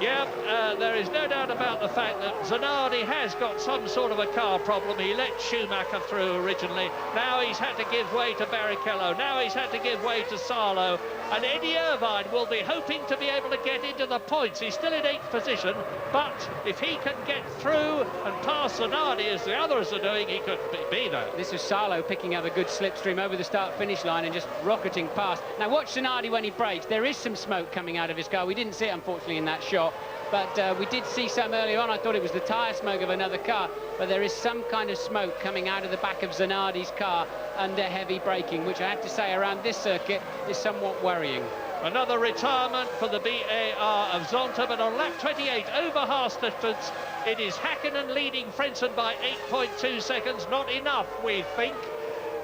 Yeah, there is no doubt about the fact that Zanardi has got some sort of a car problem. He let Schumacher through originally. Now he's had to give way to Barrichello. Now he's had to give way to Salo. And Eddie Irvine will be hoping to be able to get into the points. He's still in 8th position, but if he can get through and pass Zanardi as the others are doing, he could be there. This was Salo picking up a good slipstream over the start-finish line and just rocketing past. Now watch Zanardi when he brakes. There is some smoke coming out of his car. We didn't see it, unfortunately, in that shot. But we did see some earlier on. I thought it was the tyre smoke of another car, but there is some kind of smoke coming out of the back of Zanardi's car under heavy braking, which I have to say around this circuit is somewhat worrying. Another retirement for the BAR of Zonta, but on lap 28, over half distance, it is Häkkinen leading Frentzen by 8.2 seconds. Not enough, we think.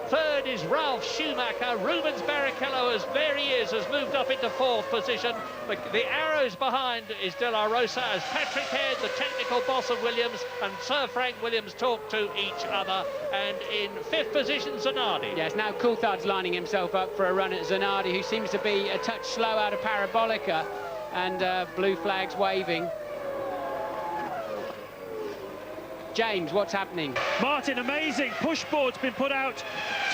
Third is Ralf Schumacher. Rubens Barrichello, as there he is, has moved up into 4th position. The arrows behind is De La Rosa as Patrick Head, the technical boss of Williams, and Sir Frank Williams talk to each other. And in 5th position, Zanardi. Yes, now Coulthard's lining himself up for a run at Zanardi, who seems to be a touch slow out of Parabolica, and blue flags waving. James, what's happening? Martin, amazing. Pushboard's been put out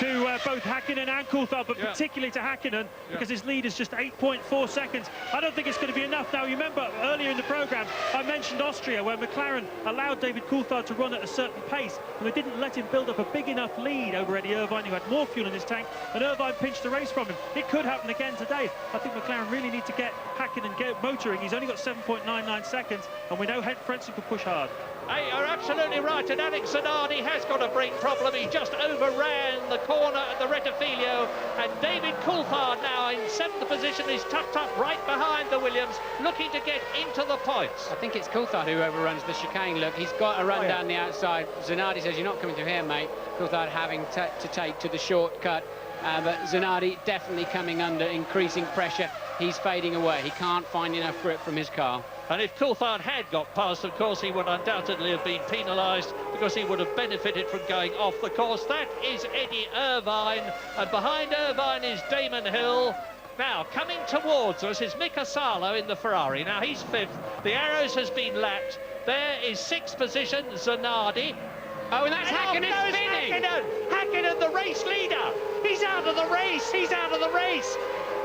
to both Häkkinen and Coulthard, but particularly to Häkkinen, because his lead is just 8.4 seconds. I don't think it's going to be enough. Now, you remember earlier in the programme, I mentioned Austria, where McLaren allowed David Coulthard to run at a certain pace, and they didn't let him build up a big enough lead over Eddie Irvine, who had more fuel in his tank, and Irvine pinched the race from him. It could happen again today. I think McLaren really need to get Häkkinen motoring. He's only got 7.99 seconds, and we know Frentzen could push hard. Hey, you're absolutely right, and Alex Zanardi has got a brake problem. He just overran the corner at the Rettifilo, and David Coulthard now in 7th position is tucked up right behind the Williams, looking to get into the points. I think it's Coulthard who overruns the chicane. Look, he's got a run down the outside. Zanardi says, you're not coming through here, mate. Coulthard having to take to the shortcut, but Zanardi definitely coming under increasing pressure. He's fading away. He can't find enough grip from his car. And if Coulthard had got past, of course, he would undoubtedly have been penalised, because he would have benefited from going off the course. That is Eddie Irvine, and behind Irvine is Damon Hill. Now, coming towards us is Mika Häkkinen in the Ferrari. Now, he's 5th. The Arrows has been lapped. There is 6th position, Zanardi. Oh, and that's Häkkinen spinning! Häkkinen, the race leader. He's out of the race. He's out of the race.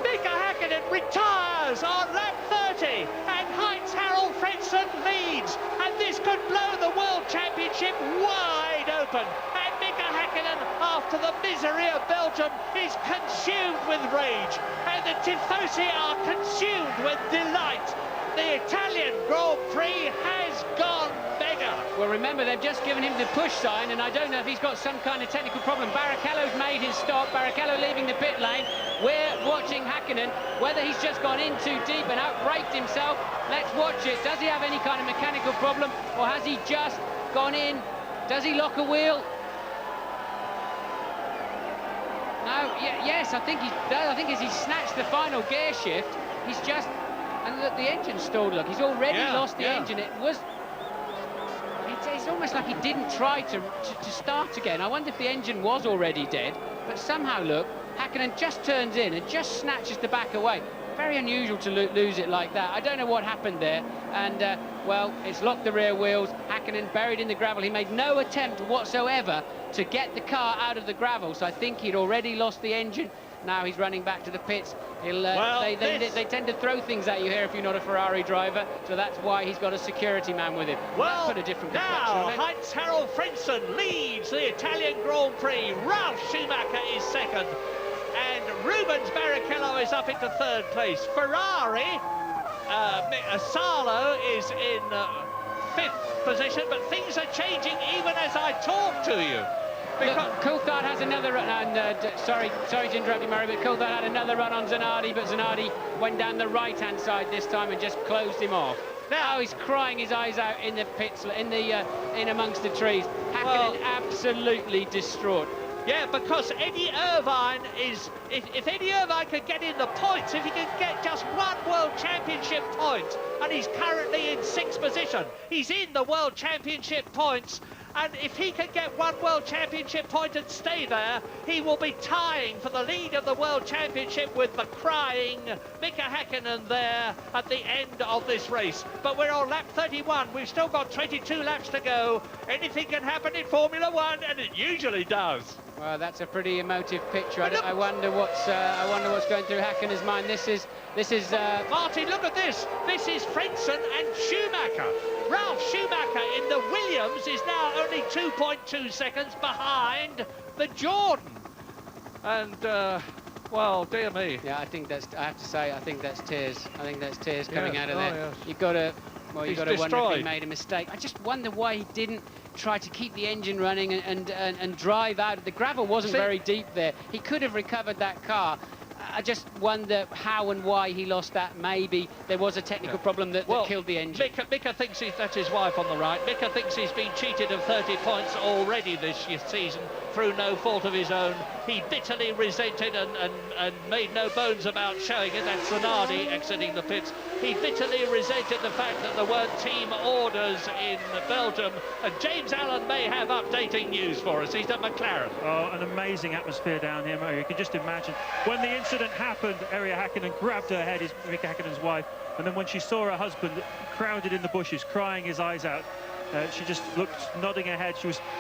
Mika Häkkinen retires on lap 30, and Heinz-Harald Frentzen leads. And this could blow the World Championship wide open. And Mika Häkkinen, after the misery of Belgium, is consumed with rage. And the Tifosi are consumed with delight. The Italian Grand Prix has gone mega. Well, remember, they've just given him the push sign, and I don't know if he's got some kind of technical problem. Barrichello's made his stop. Barrichello leaving the pit lane. We're watching Häkkinen. Whether he's just gone in too deep and out-braked himself, let's watch it. Does he have any kind of mechanical problem, or has he just gone in? Does he lock a wheel? No, yes, I think he does. I think as he snatched the final gear shift, he's just... And look, the engine's stalled. Look, he's already lost the engine. It's almost like he didn't try to start again. I wonder if the engine was already dead. But somehow, look, Häkkinen just turns in and just snatches the back away. Very unusual to lose it like that. I don't know what happened there. And, well, it's locked the rear wheels. Häkkinen buried in the gravel. He made no attempt whatsoever to get the car out of the gravel. So I think he'd already lost the engine. Now he's running back to the pits. They tend to throw things at you here if you're not a Ferrari driver, so that's why he's got a security man with him. Well, put a different now Heinz-Harald Frentzen leads the Italian Grand Prix. Ralf Schumacher is 2nd, and Rubens Barrichello is up into 3rd place. Ferrari, Salo is in 5th position, but things are changing even as I talk to you. Coulthard has another run, and sorry to interrupt you, Murray, but Coulthard had another run on Zanardi, but Zanardi went down the right-hand side this time and just closed him off. Now he's crying his eyes out in the pits, in amongst the trees. Häkkinen absolutely distraught. Yeah, because Eddie Irvine is... If Eddie Irvine could get in the points, if he could get just one World Championship point, and he's currently in 6th position, he's in the World Championship points, and if he can get one World Championship point and stay there, he will be tying for the lead of the World Championship with the crying Mika Häkkinen there at the end of this race. But we're on lap 31. We've still got 22 laps to go. Anything can happen in Formula One, and it usually does. Well, that's a pretty emotive picture. I wonder what's going through Häkkinen's mind. This is Martin, look at this. This is Frentzen and Schumacher. Ralf Schumacher in the Williams is now only 2.2 seconds behind the Jordan. And, well, dear me. Yeah, I have to say, I think that's tears. I think that's tears coming out of there. Yes. You've got to wonder if he made a mistake. I just wonder why he didn't try to keep the engine running and drive out. The gravel wasn't very deep there. He could have recovered that car. I just wonder how and why he lost that. Maybe there was a technical problem that killed the engine. Mika thinks that's his wife on the right. Mika thinks he's been cheated of 30 points already this season through no fault of his own. He bitterly resented and made no bones about showing it. That's Zanardi exiting the pits. He bitterly resented the fact that there weren't team orders in Belgium. And James Allen may have updating news for us. He's at McLaren. Oh, an amazing atmosphere down here, Murray. You can just imagine. When the incident happened, Erja Häkkinen grabbed her head, Mika Häkkinen's wife, and then when she saw her husband crowded in the bushes, crying his eyes out, she just looked, nodding her head.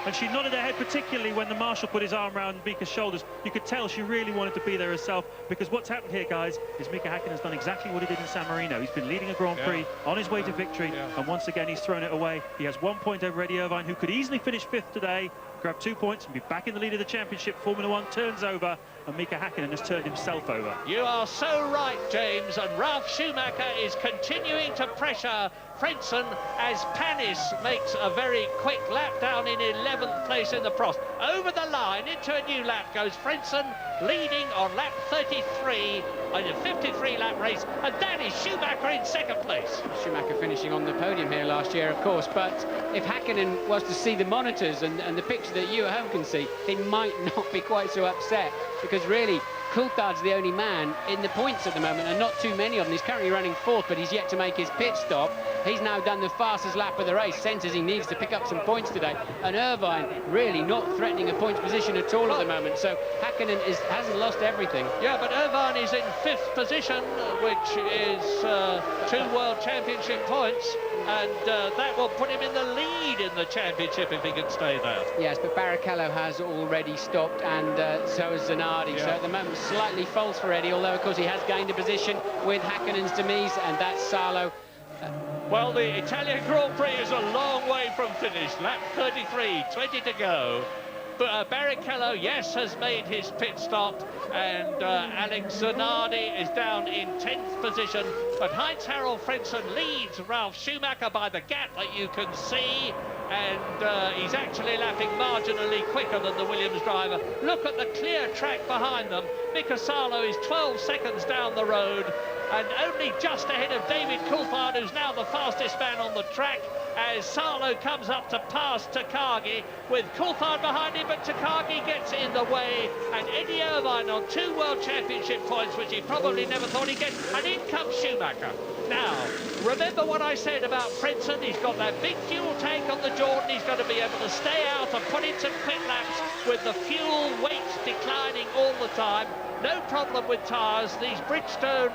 And she nodded her head particularly when the marshal put his arm around Mika's shoulders. You could tell she really wanted to be there herself, because what's happened here, guys, is Mika Häkkinen's done exactly what he did in San Marino. He's been leading a Grand Prix on his way to victory, and once again he's thrown it away. He has 1 point over Eddie Irvine, who could easily finish 5th today, grab 2 points and be back in the lead of the championship. Formula One turns over, and Mika Häkkinen has turned himself over. You are so right, James, and Ralf Schumacher is continuing to pressure Frentzen as Panis makes a very quick lap down in 11th place in the Prost. Over the line into a new lap goes Frentzen, leading on lap 33 in a 53-lap race, and that is Schumacher in 2nd place. Schumacher finishing on the podium here last year, of course, but if Häkkinen was to see the monitors and the picture that you at home can see, he might not be quite so upset, because really Coulthard's the only man in the points at the moment, and not too many of them. He's currently running fourth, but he's yet to make his pit stop. He's now done the fastest lap of the race, senses he needs to pick up some points today, and Irvine really not threatening a points position at all at the moment, so Häkkinen hasn't lost everything. Yeah, but Irvine is in 5th position, which is 2 World Championship points, and that will put him in the lead in the championship if he can stay there. Yes, but Barrichello has already stopped, and so has Zanardi. Yeah. So at the moment, slightly false for Eddie, although, of course, he has gained a position with Häkkinen's demise, and that's Salo. Well, the Italian Grand Prix is a long way from finish. Lap 33, 20 to go. But Barrichello, yes, has made his pit stop, and Alex Zanardi is down in 10th position. But Heinz-Harald Frentzen leads Ralf Schumacher by the gap that you can see, and he's actually lapping marginally quicker than the Williams driver. Look at the clear track behind them. Mika Salo is 12 seconds down the road, and only just ahead of David Coulthard, who's now the fastest man on the track, as Salo comes up to pass Takagi, with Coulthard behind him, but Takagi gets in the way, and Eddie Irvine on 2 World Championship points, which he probably never thought he'd get, and in comes Schumacher. Now, remember what I said about Frentzen? He's got that big fuel tank on the Jordan. He's got to be able to stay out and put in some quick laps with the fuel weight declining all the time. No problem with tyres. These Bridgestone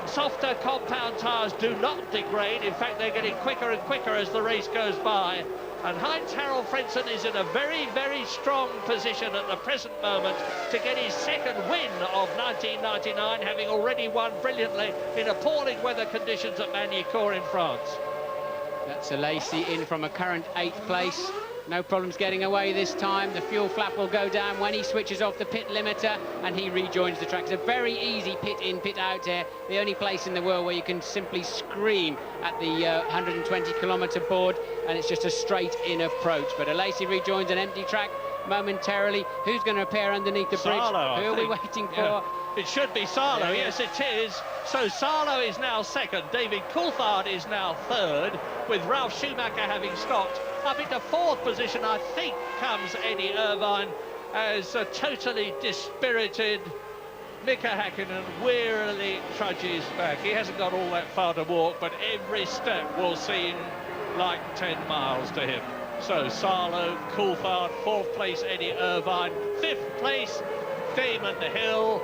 softer compound tyres do not degrade. In fact, they're getting quicker and quicker as the race goes by. And Heinz-Harald Frentzen is in a very, very strong position at the present moment to get his 2nd win of 1999, having already won brilliantly in appalling weather conditions at Magny-Cours in France. That's Alesi in from a current 8th place. No problems getting away this time. The fuel flap will go down when he switches off the pit limiter and he rejoins the track. It's a very easy pit in, pit out here. The only place in the world where you can simply scream at the 120-kilometre board, and it's just a straight-in approach. But Alesi rejoins an empty track momentarily. Who's going to appear underneath the bridge? Salo, Who are we waiting for? Yeah. It should be Salo, yes it is. So Salo is now 2nd, David Coulthard is now 3rd, with Ralf Schumacher having stopped. Up into 4th position, I think, comes Eddie Irvine, as a totally dispirited Mika Häkkinen wearily trudges back. He hasn't got all that far to walk, but every step will seem like 10 miles to him. So Salo, Coulthard, 4th place Eddie Irvine, 5th place Damon Hill.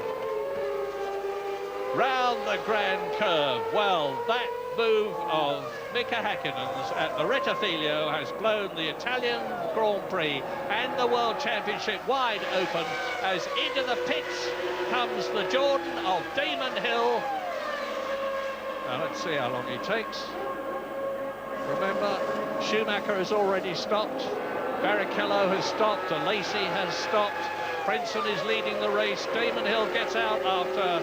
Round the Grand Curve. Well, that move of Mika Häkkinen's at the Rettifilio has blown the Italian Grand Prix and the World Championship wide open, as into the pits comes the Jordan of Damon Hill. Now let's see how long he takes. Remember, Schumacher has already stopped, Barrichello has stopped, Alesi has stopped, Frentzen is leading the race. Damon Hill gets out after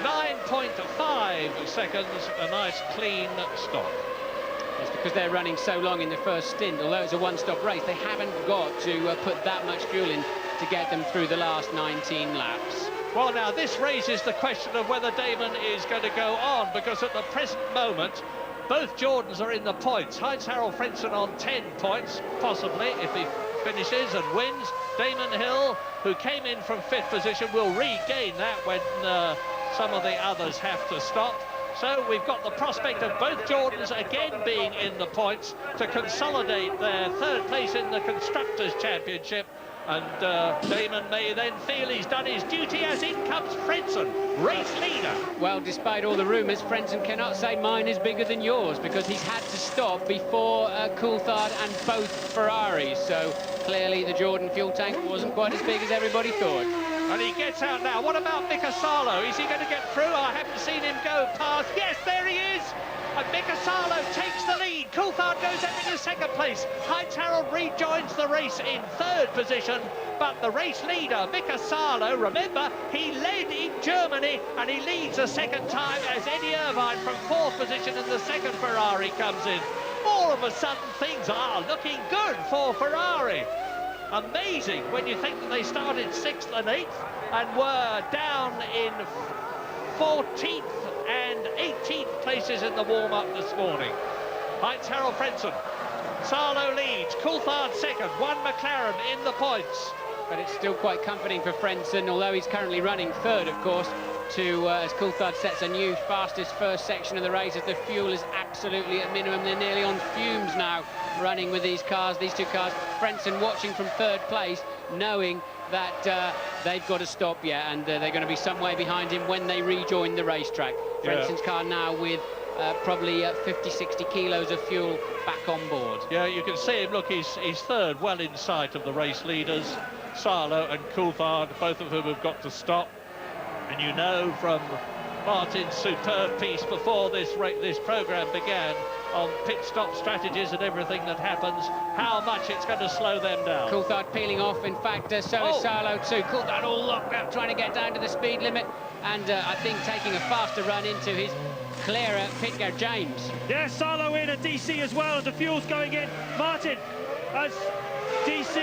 9.5 seconds, a nice clean stop. It's because they're running so long in the first stint. Although it's a one-stop race, they haven't got to put that much fuel in to get them through the last 19 laps. Well, now this raises the question of whether Damon is going to go on, because at the present moment both Jordans are in the points. Heinz-Harald Frentzen on 10 points, possibly, if he finishes and wins. Damon Hill, who came in from 5th position, will regain that when some of the others have to stop. So we've got the prospect of both Jordans again being in the points to consolidate their 3rd place in the Constructors' Championship. And Damon may then feel he's done his duty, as in comes Frentzen, race leader. Well, despite all the rumours, Frentzen cannot say mine is bigger than yours, because he's had to stop before Coulthard and both Ferraris. So clearly the Jordan fuel tank wasn't quite as big as everybody thought. And he gets out now. What about Mika Salo? Is he going to get through? I haven't seen him go past. Yes, there he is. And Mika Salo takes the lead. Coulthard goes up into 2nd place. Heinz-Harald rejoins the race in 3rd position. But the race leader, Mika Salo, remember, he led in Germany and he leads a 2nd time as Eddie Irvine from 4th position and the 2nd Ferrari comes in. All of a sudden, things are looking good for Ferrari. Amazing when you think that they started 6th and 8th and were down in 14th and 18th places in the warm-up this morning. Heinz-Harald Frentzen. Salo leads, Coulthard 2nd, 1 McLaren in the points. but it's still quite comforting for Frentzen, although he's currently running third, of course, to as Coulthard sets a new fastest first section of the race as the fuel is absolutely at minimum. They're nearly on fumes now, running with these cars, these two cars. Frentzen watching from third place, knowing that they've got to stop yet, and they're going to be some way behind him when they rejoin the racetrack. Frentzen's car now with probably 50-60 kilos of fuel back on board. Yeah, you can see him, look, he's third, well in sight of the race leaders. Sarlo and Coulthard, both of whom have got to stop. And you know from Martin's superb piece before this programme began on pit stop strategies and everything that happens, how much it's going to slow them down. Coulthard peeling off, in fact, so is Sarlo too. Coulthard all locked up, trying to get down to the speed limit, and I think taking a faster run into his clearer Pitger James. Yeah, Sarlo in at DC as well, and the fuel's going in. Martin, as DC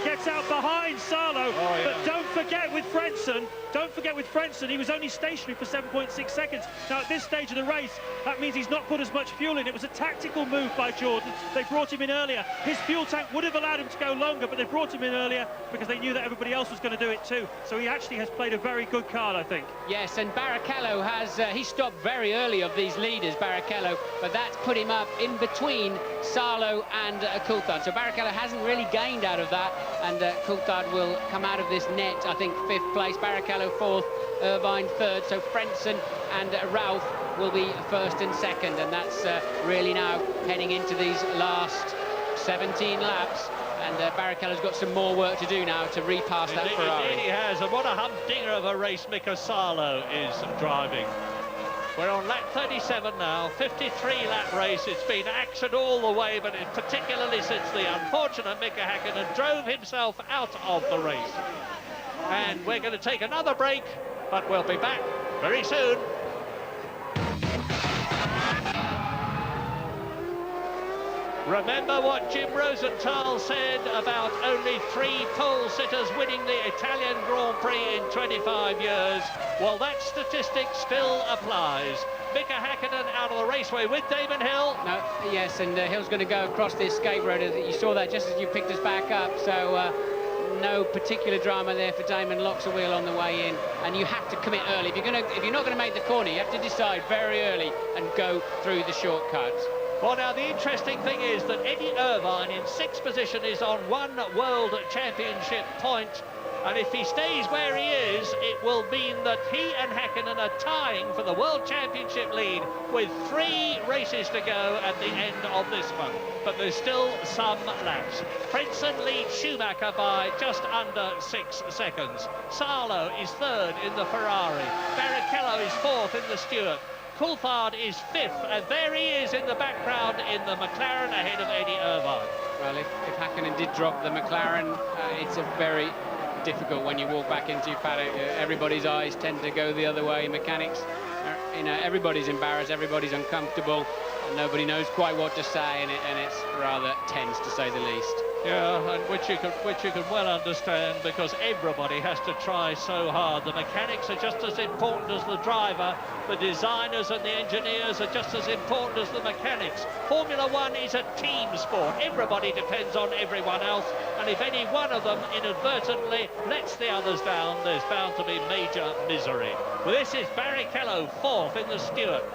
gets out behind Sarlo, but don't forget with Frentzen, he was only stationary for 7.6 seconds. Now at this stage of the race, that means he's not put as much fuel in. It was a tactical move by Jordan. They brought him in earlier. His fuel tank would have allowed him to go longer, but they brought him in earlier because they knew that everybody else was going to do it too. So he actually has played a very good card, I think. Yes, and Barrichello has, he stopped very early of these leaders, Barrichello, but that's put him up in between Sarlo and Coulthard. So Barrichello hasn't really gained out of that, and Coulthard will come out of this net, I think, 5th place, Barrichello 4th, Irvine 3rd, so Frentzen and Ralph will be 1st and 2nd, and that's really now heading into these last 17 laps, and Barrichello's got some more work to do now to repass that Ferrari. Indeed he has, and what a humdinger of a race Mika Sarlo is driving. We're on lap 37 now, 53-lap race. It's been action all the way, but particularly since the unfortunate Mika Häkkinen drove himself out of the race. And we're going to take another break, but we'll be back very soon. Remember what Jim Rosenthal said about only 3 pole sitters winning the Italian Grand Prix in 25 years? Well, that statistic still applies. Mika Häkkinen out of the raceway with Damon Hill. No, yes, and Hill's going to go across the escape road. You saw that just as you picked us back up, so no particular drama there for Damon. Locks a wheel on the way in, and you have to commit early. If you're not going to make the corner, you have to decide very early and go through the shortcuts. Well, now, the interesting thing is that Eddie Irvine in 6th position is on 1 World Championship point, and if he stays where he is, it will mean that he and Häkkinen are tying for the World Championship lead with 3 races to go at the end of this one. But there's still some laps. Frentzen leads Schumacher by just under 6 seconds. Sarlo is 3rd in the Ferrari. Barrichello is 4th in the Stewart. Coulthard is 5th, and there he is in the background in the McLaren ahead of Eddie Irvine. Well, if Häkkinen did drop the McLaren, it's a very difficult when you walk back into your paddock. Everybody's eyes tend to go the other way. Mechanics, everybody's embarrassed, everybody's uncomfortable, and nobody knows quite what to say, and it's rather tense, to say the least. Yeah, and which you can well understand, because everybody has to try so hard. The mechanics are just as important as the driver. The designers and the engineers are just as important as the mechanics. Formula One is a team sport. Everybody depends on everyone else, and if any one of them inadvertently lets the others down, there's bound to be major misery. Well, this is Barrichello 4th in the Stewart,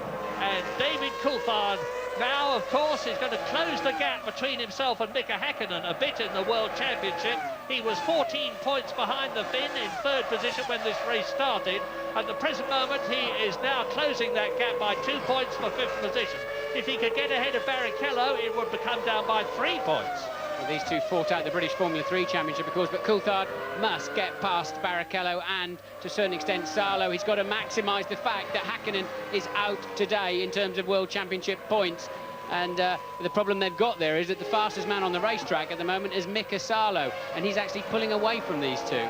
and David Coulthard now, of course, is going to close the gap between himself and Mika Häkkinen a bit in the World Championship. He was 14 points behind the Finn in 3rd position when this race started. At the present moment, he is now closing that gap by 2 points for 5th position. If he could get ahead of Barrichello, it would become down by 3 points. Well, these two fought out the British Formula 3 Championship, of course, but Coulthard must get past Barrichello and, to a certain extent, Sarlo. He's got to maximise the fact that Häkkinen is out today in terms of World Championship points. And the problem they've got there is that the fastest man on the racetrack at the moment is Mika Sarlo, and he's actually pulling away from these two.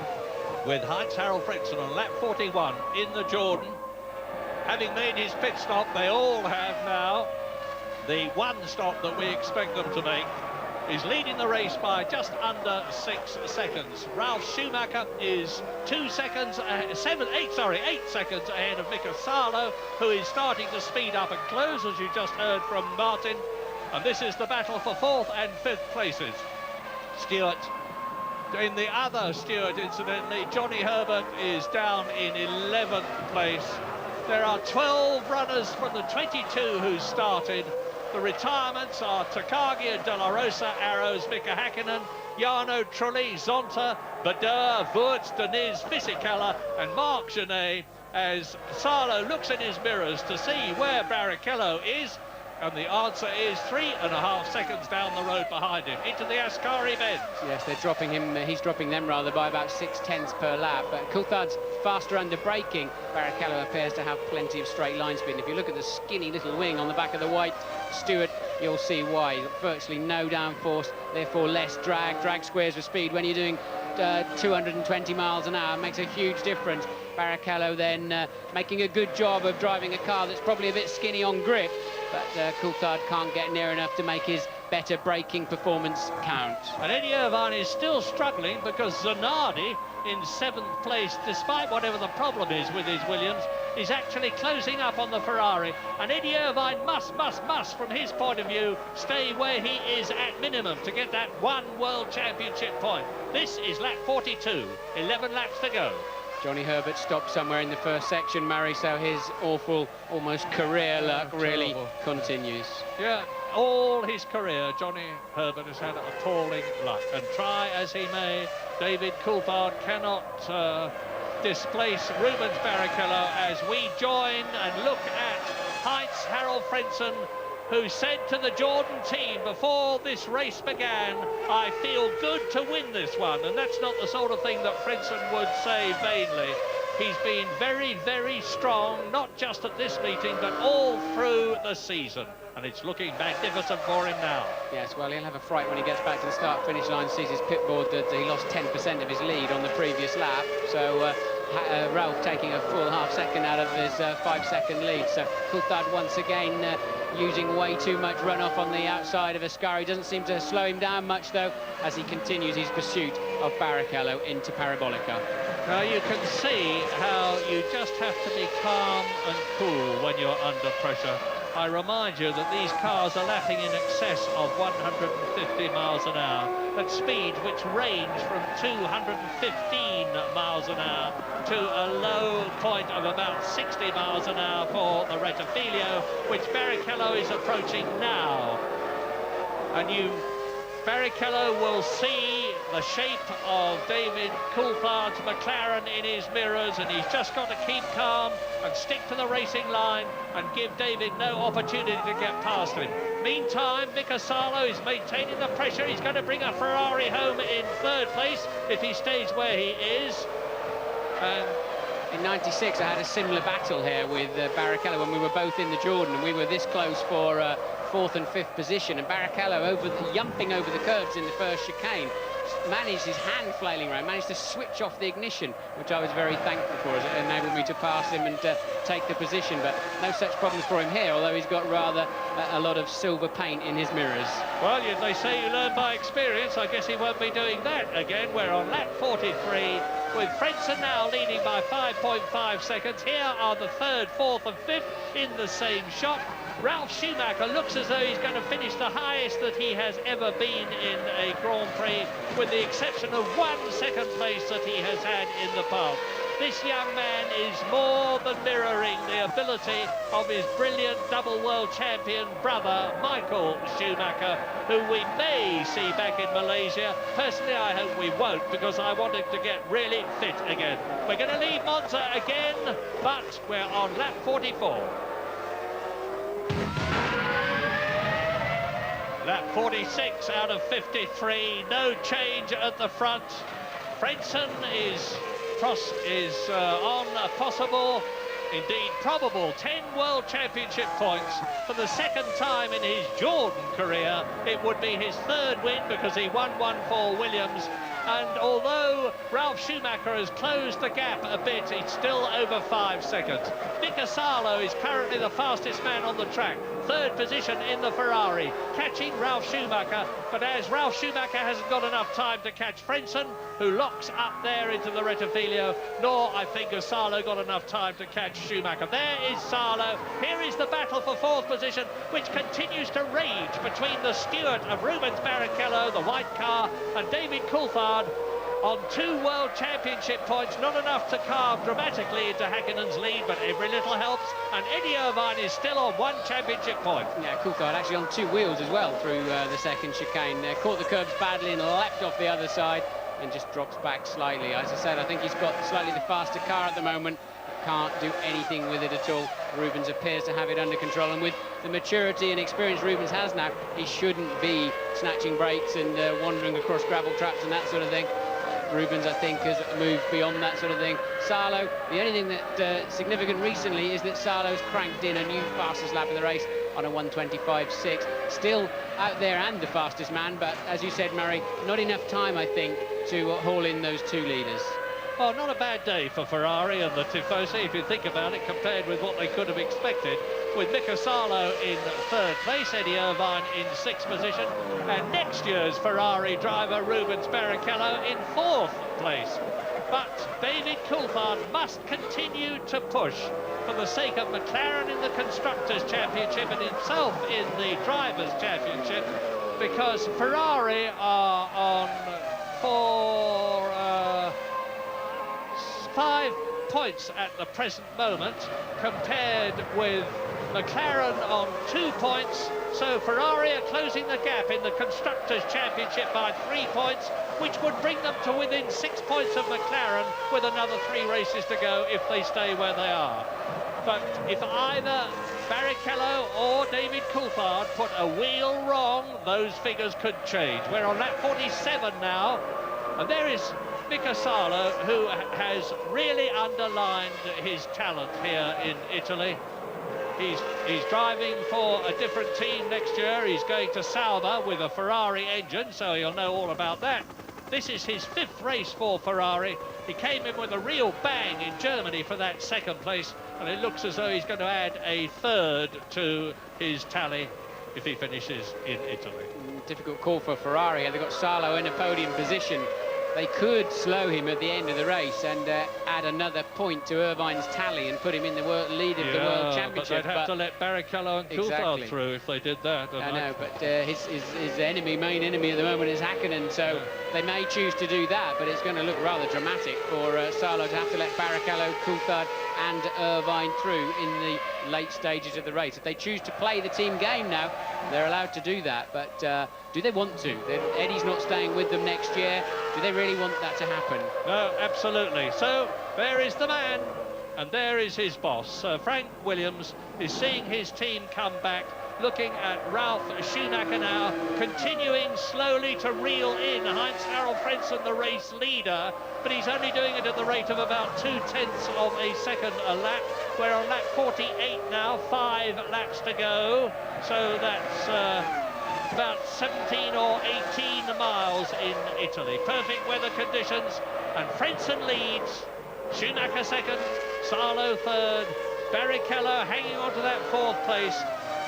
With Heinz-Harald Frentzen on lap 41 in the Jordan, having made his pit stop, they all have now. The one stop that we expect them to make is leading the race by just under 6 seconds. Ralf Schumacher is 8 seconds ahead of Mika Sarlo, who is starting to speed up and close, as you just heard from Martin. And this is the battle for 4th and 5th places. Stewart In the other Stewart, incidentally, Johnny Herbert is down in 11th place. There are 12 runners from the 22 who started. The retirements are Takagi and De La Rosa, Arrows, Mika Häkkinen, Jarno Trulli, Zonta, Bader, Wurz, Deniz, Fisichella and Marc Genet, as Salo looks in his mirrors to see where Barrichello is, and the answer is 3.5 seconds down the road behind him, into the Ascari bends. Yes, they're dropping him, he's dropping them rather by about 0.6 per lap, but Coulthard's faster under braking. Barrichello appears to have plenty of straight line speed, and if you look at the skinny little wing on the back of the white Stewart, you'll see why. Virtually no downforce, therefore less drag squares of speed when you're doing 220 miles an hour makes a huge difference. Barrichello then making a good job of driving a car that's probably a bit skinny on grip, but Coulthard can't get near enough to make his better braking performance count. And Eddie Irvine is still struggling because Zanardi in 7th place, despite whatever the problem is with his Williams, is actually closing up on the Ferrari, and Eddie Irvine must, from his point of view, stay where he is at minimum to get that one World Championship point. This is lap 42, 11 laps to go. Johnny Herbert stopped somewhere in the first section, Murray, so his awful, almost career luck really continues. Yeah, all his career, Johnny Herbert has had appalling luck, and try as he may, David Coulthard cannot displace Rubens Barrichello as we join and look at Heinz-Harald Frentzen, who said to the Jordan team before this race began, I feel good to win this one. And that's not the sort of thing that Frentzen would say vainly. He's been very, very strong, not just at this meeting, but all through the season. And it's looking magnificent for him now. Yes, well, he'll have a fright when he gets back to the start-finish line, sees his pit board that he lost 10% of his lead on the previous lap. So Ralph taking a full half second out of his 5-second lead. So Coulthard once again using way too much runoff on the outside of Ascari. Doesn't seem to slow him down much, though, as he continues his pursuit of Barrichello into Parabolica. Now you can see how you just have to be calm and cool when you're under pressure. I remind you that these cars are lapping in excess of 150 miles an hour at speeds which range from 215 miles an hour to a low point of about 60 miles an hour for the Rettifilio, which Barrichello is approaching now. And Barrichello will see the shape of David Coulthard's McLaren in his mirrors, and he's just got to keep calm and stick to the racing line and give David no opportunity to get past him. Meantime, Mika Salo is maintaining the pressure. He's going to bring a Ferrari home in 3rd place if he stays where he is. In '96, I had a similar battle here with Barrichello when we were both in the Jordan, and we were this close for 4th and 5th position, and Barrichello yumping over the curves in the first chicane, managed, his hand flailing around, managed to switch off the ignition, which I was very thankful for, as it enabled me to pass him and take the position. But no such problems for him here, although he's got rather a lot of silver paint in his mirrors. Well, they say you learn by experience. I guess he won't be doing that again. We're on lap 43 with Frentzen now leading by 5.5 seconds. Here are the 3rd, 4th and 5th in the same shot. Ralf Schumacher looks as though he's going to finish the highest that he has ever been in a Grand Prix, with the exception of 1 second place that he has had in the past. This young man is more than mirroring the ability of his brilliant double world champion brother, Michael Schumacher, who we may see back in Malaysia. Personally, I hope we won't, because I want him to get really fit again. We're going to leave Monza again, but we're on lap 44. Lap 46 out of 53, no change at the front. Frentzen is on a possible, indeed probable, 10 World Championship points for the 2nd time in his Jordan career. It would be his 3rd win, because he won one for Williams. And although Ralf Schumacher has closed the gap a bit, it's still over 5 seconds. Mika Salo is currently the fastest man on the track. 3rd position in the Ferrari, catching Ralf Schumacher. But as Ralf Schumacher hasn't got enough time to catch Frentzen, who locks up there into the Rettifilio, nor, I think, has Salo got enough time to catch Schumacher. There is Salo. Here is the battle for 4th position, which continues to rage between the Stewart of Rubens Barrichello, the white car, and David Coulthard. on 2 World Championship points, not enough to carve dramatically into Häkkinen's lead, but every little helps, and Eddie Irvine is still on 1 championship point. Yeah, Coulthard actually on 2 wheels as well through the second chicane. Caught the curbs badly and leapt off the other side and just drops back slightly. As I said, I think he's got slightly the faster car at the moment. Can't do anything with it at all. Rubens appears to have it under control, and with the maturity and experience Rubens has now, he shouldn't be snatching brakes and wandering across gravel traps and that sort of thing. Rubens, I think, has moved beyond that sort of thing. Salo, the only thing that significant recently is that Salo's cranked in a new fastest lap of the race on a 1:25.6. Still out there and the fastest man, but as you said, Murray, not enough time, I think, to haul in those 2 leaders. Well, not a bad day for Ferrari and the Tifosi, if you think about it, compared with what they could have expected. With Mika Salo in 3rd place, Eddie Irvine in 6th position, and next year's Ferrari driver Rubens Barrichello in 4th place. But David Coulthard must continue to push for the sake of McLaren in the Constructors' Championship and himself in the Drivers' Championship, because Ferrari are on 5 points at the present moment, compared with McLaren on 2 points. So Ferrari are closing the gap in the Constructors' Championship by 3 points, which would bring them to within 6 points of McLaren with another 3 races to go if they stay where they are. But if either Barrichello or David Coulthard put a wheel wrong, those figures could change. We're on lap 47 now, and there is Mika Salo, who has really underlined his talent here in Italy. He's driving for a different team next year. He's going to Sauber with a Ferrari engine, so he'll know all about that. This is his 5th race for Ferrari. He came in with a real bang in Germany for that 2nd place, and it looks as though he's going to add a 3rd to his tally if he finishes in Italy. Difficult call for Ferrari, and they've got Salo in a podium position. They could slow him at the end of the race and add another point to Irvine's tally and put him in the lead of the World Championship. But they'd have to let Barrichello and Coulthard through if they did that. I know, but his main enemy at the moment is Häkkinen, so they may choose to do that, but it's going to look rather dramatic for Salo to have to let Barrichello, Coulthard and Irvine through in the late stages of the race. If they choose to play the team game now, they're allowed to do that, but do they want to? Eddie's not staying with them next year. Do they really want that to happen? No, absolutely. So there is the man, and there is his boss. Frank Williams is seeing his team come back, looking at Ralf Schumacher now, continuing slowly to reel in Heinz-Harald Frentzen, the race leader, but he's only doing it at the rate of about 0.2 of a second a lap. We're on lap 48 now, 5 laps to go, so that's about 17 or 18 miles in Italy. Perfect weather conditions, and Frentzen leads, Schumacher 2nd, Salo 3rd, Barrichello hanging on to that 4th place.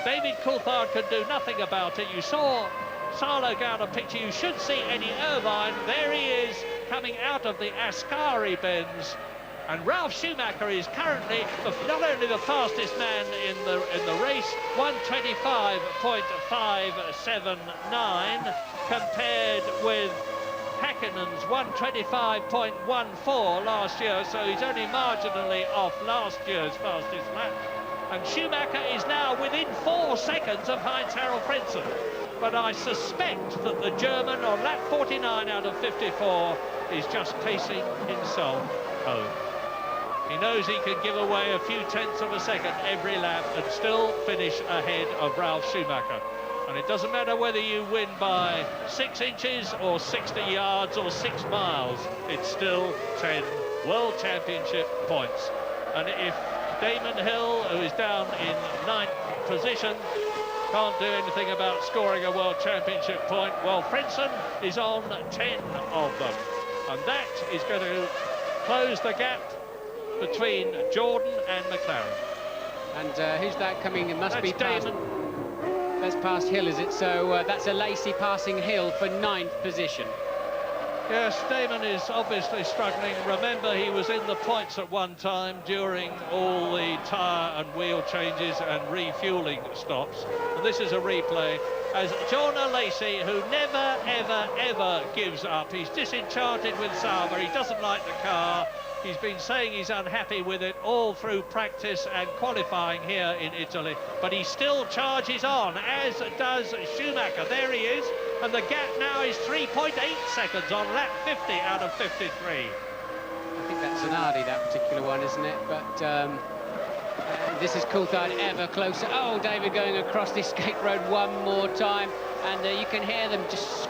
David Coulthard could do nothing about it. You saw Salo go out of picture. You should see Eddie Irvine. There he is, coming out of the Ascari bends. And Ralf Schumacher is currently not only the fastest man in the race, 1:25.579, compared with Häkkinen's 1:25.14 last year, so he's only marginally off last year's fastest lap. And Schumacher is now within 4 seconds of Heinz-Harald Frentzen. But I suspect that the German on lap 49 out of 54 is just pacing himself home. He knows he can give away a few tenths of a second every lap and still finish ahead of Ralf Schumacher. And it doesn't matter whether you win by 6 inches or 60 yards or 6 miles, it's still 10 World Championship points. And if Damon Hill, who is down in 9th position, can't do anything about scoring a World Championship point, well, Frentzen is on 10 of them. And that is going to close the gap between Jordan and McLaren. And who's that coming? It must that's be past Damon. That's past Hill, is it? So that's a Lacey passing Hill for 9th position. Yes, Damon is obviously struggling. Remember, he was in the points at one time during all the tyre and wheel changes and refuelling stops. And this is a replay. as Jordan Lacey, who never, ever, ever gives up. He's disenchanted with Sauber. He doesn't like the car. He's been saying he's unhappy with it all through practice and qualifying here in Italy, but he still charges on, as does Schumacher. There he is, and the gap now is 3.8 seconds on lap 50 out of 53. I think that's Zanardi, that particular one, isn't it? But this is Coulthard ever closer. Oh, David going across the escape road one more time, and you can hear them just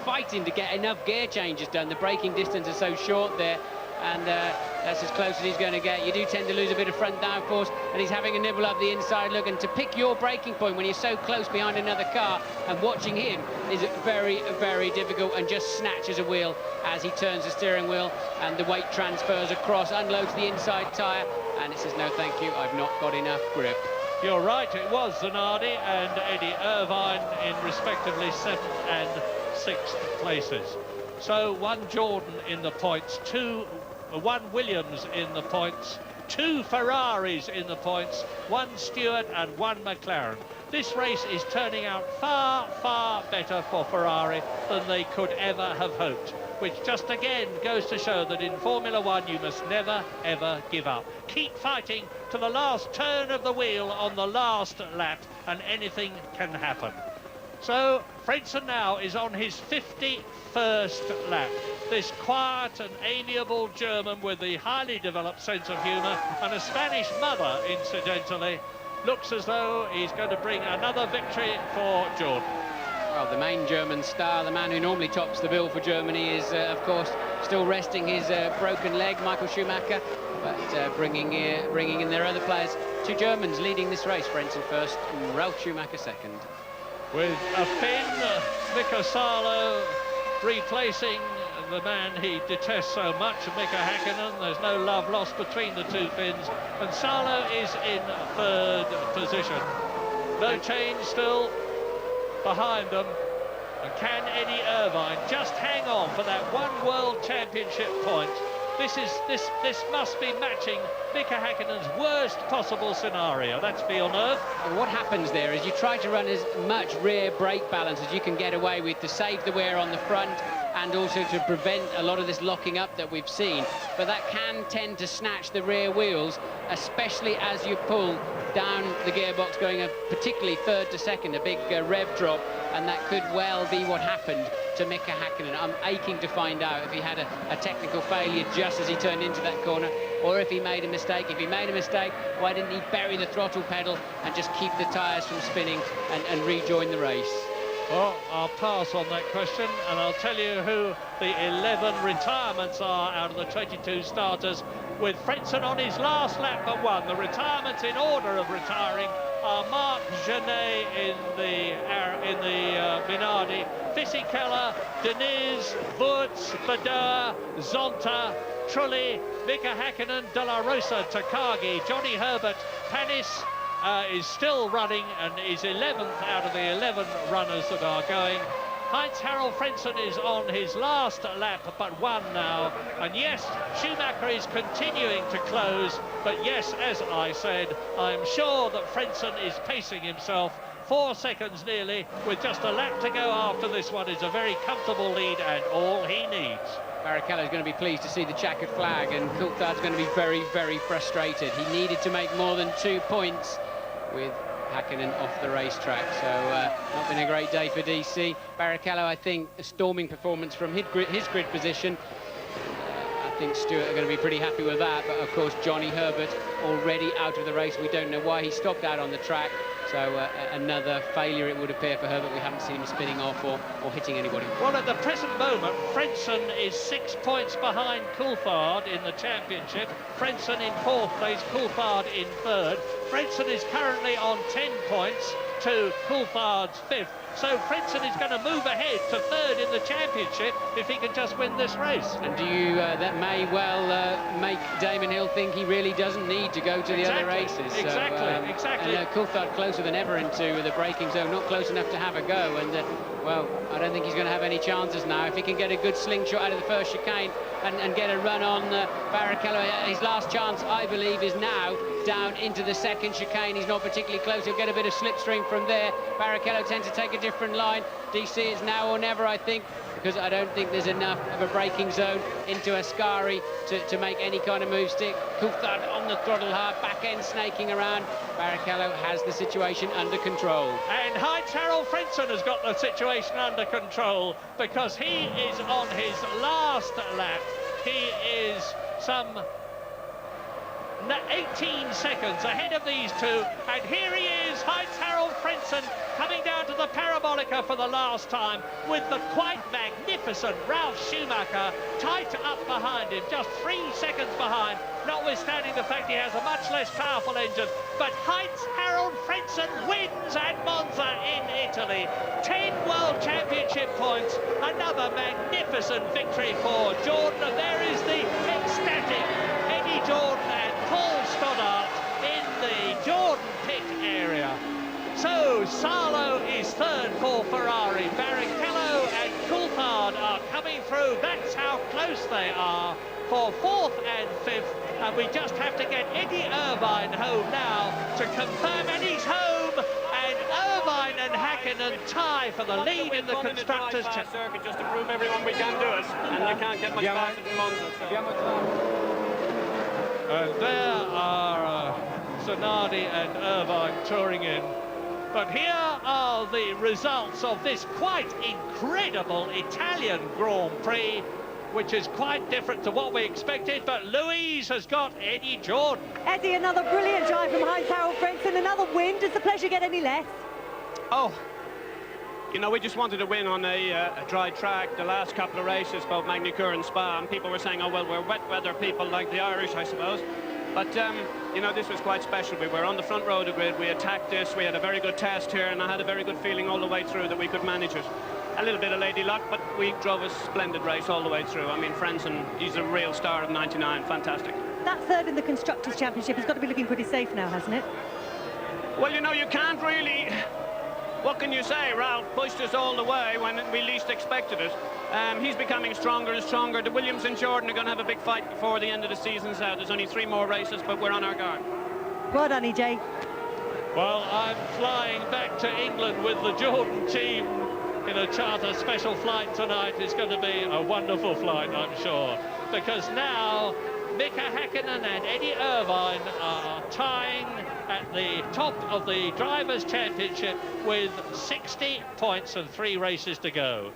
fighting to get enough gear changes done. The braking distance is so short there, and that's as close as he's going to get. You do tend to lose a bit of front downforce, and he's having a nibble up the inside look, and to pick your braking point when you're so close behind another car and watching him is very, very difficult, and just snatches a wheel as he turns the steering wheel, and the weight transfers across, unloads the inside tyre, and it says, no thank you, I've not got enough grip. You're right, it was Zanardi and Eddie Irvine in respectively 7th and 6th places. So 1 Jordan in the points, 1 Williams in the points, 2 Ferraris in the points, 1 Stewart and 1 McLaren. This race is turning out far, far better for Ferrari than they could ever have hoped, which just again goes to show that in Formula One you must never, ever give up. Keep fighting to the last turn of the wheel on the last lap, and anything can happen. So Frentzen now is on his 51st lap. This quiet and amiable German with the highly developed sense of humour and a Spanish mother, incidentally, looks as though he's going to bring another victory for Jordan. Well, the main German star, the man who normally tops the bill for Germany, is, of course, still resting his broken leg, Michael Schumacher, but bringing in their other players. 2 Germans leading this race, Frentzen first and Ralf Schumacher second. With a Finn, Mika Salo replacing the man he detests so much, Mika Häkkinen. There's no love lost between the 2 Finns, and Salo is in 3rd position. No change still behind them, and can Eddie Irvine just hang on for that 1 World Championship point? This must be matching Mika Häkkinen's worst possible scenario. That's Villeneuve. And what happens there is you try to run as much rear brake balance as you can get away with to save the wear on the front, and also to prevent a lot of this locking up that we've seen. But that can tend to snatch the rear wheels, especially as you pull down the gearbox, going particularly 3rd to 2nd, a big rev drop, and that could well be what happened to Mika Häkkinen. I'm aching to find out if he had a technical failure just as he turned into that corner, or if he made a mistake. If he made a mistake, why didn't he bury the throttle pedal and just keep the tyres from spinning and rejoin the race? Well, I'll pass on that question, and I'll tell you who the 11 retirements are out of the 22 starters, with Frentzen on his last lap but 1. The retirements in order of retiring are Marc Genet in the Minardi, Fisichella, Deniz, Wurz, Badoer, Zonta, Trulli, Mika Häkkinen, De La Rosa, Takagi, Johnny Herbert, Panis is still running and is 11th out of the 11 runners that are going. Heinz-Harald Frentzen is on his last lap but 1 now, and yes, Schumacher is continuing to close, but yes, as I said, I'm sure that Frentzen is pacing himself. 4 seconds nearly, with just a lap to go after this one. Is a very comfortable lead and all he needs. Barrichello's going to be pleased to see the checkered flag, and Coulthard's going to be very, very frustrated. He needed to make more than 2 points with Häkkinen off the racetrack, so not been a great day for DC. Barrichello, I think, a storming performance from his grid position. I think Stewart are going to be pretty happy with that, but of course Johnny Herbert already out of the race. We don't know why he stopped out on the track, so another failure it would appear for Herbert. We haven't seen him spinning off or hitting anybody. Well, at the present moment, Frentzen is 6 points behind Coulthard in the championship. Frentzen in 4th place, Coulthard in 3rd. Frentzen is currently on 10 points to Coulthard's 5th. So Frentzen is going to move ahead to 3rd in the championship if he can just win this race. And do you, that may well make Damon Hill think he really doesn't need to go to the other races. Exactly. And Coulthard closer than ever into the braking zone, not close enough to have a go. And well, I don't think he's going to have any chances now. If he can get a good slingshot out of the first chicane and get a run on Barrichello, his last chance, I believe, is now down into the 2nd chicane. He's not particularly close. He'll get a bit of slipstream from there. Barrichello tends to take a different line. DC is now or never, I think, because I don't think there's enough of a braking zone into Ascari to make any kind of move stick. Coulthard on the throttle hard, back end snaking around. Barrichello has the situation under control. And Heinz-Harald Frentzen has got the situation under control because he is on his last lap. He is some 18 seconds ahead of these two, and here he is, Heinz-Harald Frentzen, coming down to the parabolica for the last time with the quite magnificent Ralf Schumacher tight up behind him, just 3 seconds behind, notwithstanding the fact he has a much less powerful engine. But Heinz-Harald Frentzen wins at Monza in Italy. 10 World Championship points, another magnificent victory for Jordan, and there is the ecstatic Eddie Jordan and Paul Stoddart in the Jordan pit area. So Salo is third for Ferrari. Barrichello and Coulthard are coming through. That's how close they are for fourth and fifth. And we just have to get Eddie Irvine home now to confirm, and he's home. And Irvine and Häkkinen tie for the lead in the Constructors' Circuit just to prove everyone we can do it. And you can't get much faster than Monza. So. And there are Zanardi and Irvine touring in. But here are the results of this quite incredible Italian Grand Prix, which is quite different to what we expected, but Louise has got Eddie Jordan. Eddie, another brilliant drive from Heinz-Harald Frentzen, another win. Does the pleasure get any less? Oh, you know, we just wanted to win on a dry track the last couple of races, both Magny-Cours and Spa, and people were saying, oh, well, we're wet weather people like the Irish, I suppose. But, you know, this was quite special. We were on the front row of the grid, we attacked this, we had a very good test here, and I had a very good feeling all the way through that we could manage it. A little bit of lady luck, but we drove a splendid race all the way through. I mean, Frentzen, he's a real star of 99, fantastic. That third in the Constructors' Championship has got to be looking pretty safe now, hasn't it? Well, you know, you can't really... What can you say? Ralph pushed us all the way when we least expected it. He's becoming stronger and stronger. The Williams and Jordan are going to have a big fight before the end of the season. So there's only 3 more races, but we're on our guard. Well done, EJ. Well, I'm flying back to England with the Jordan team in a charter special flight tonight. It's going to be a wonderful flight, I'm sure, because now Mika Häkkinen and Eddie Irvine are tying at the top of the Drivers' Championship with 60 points and 3 races to go.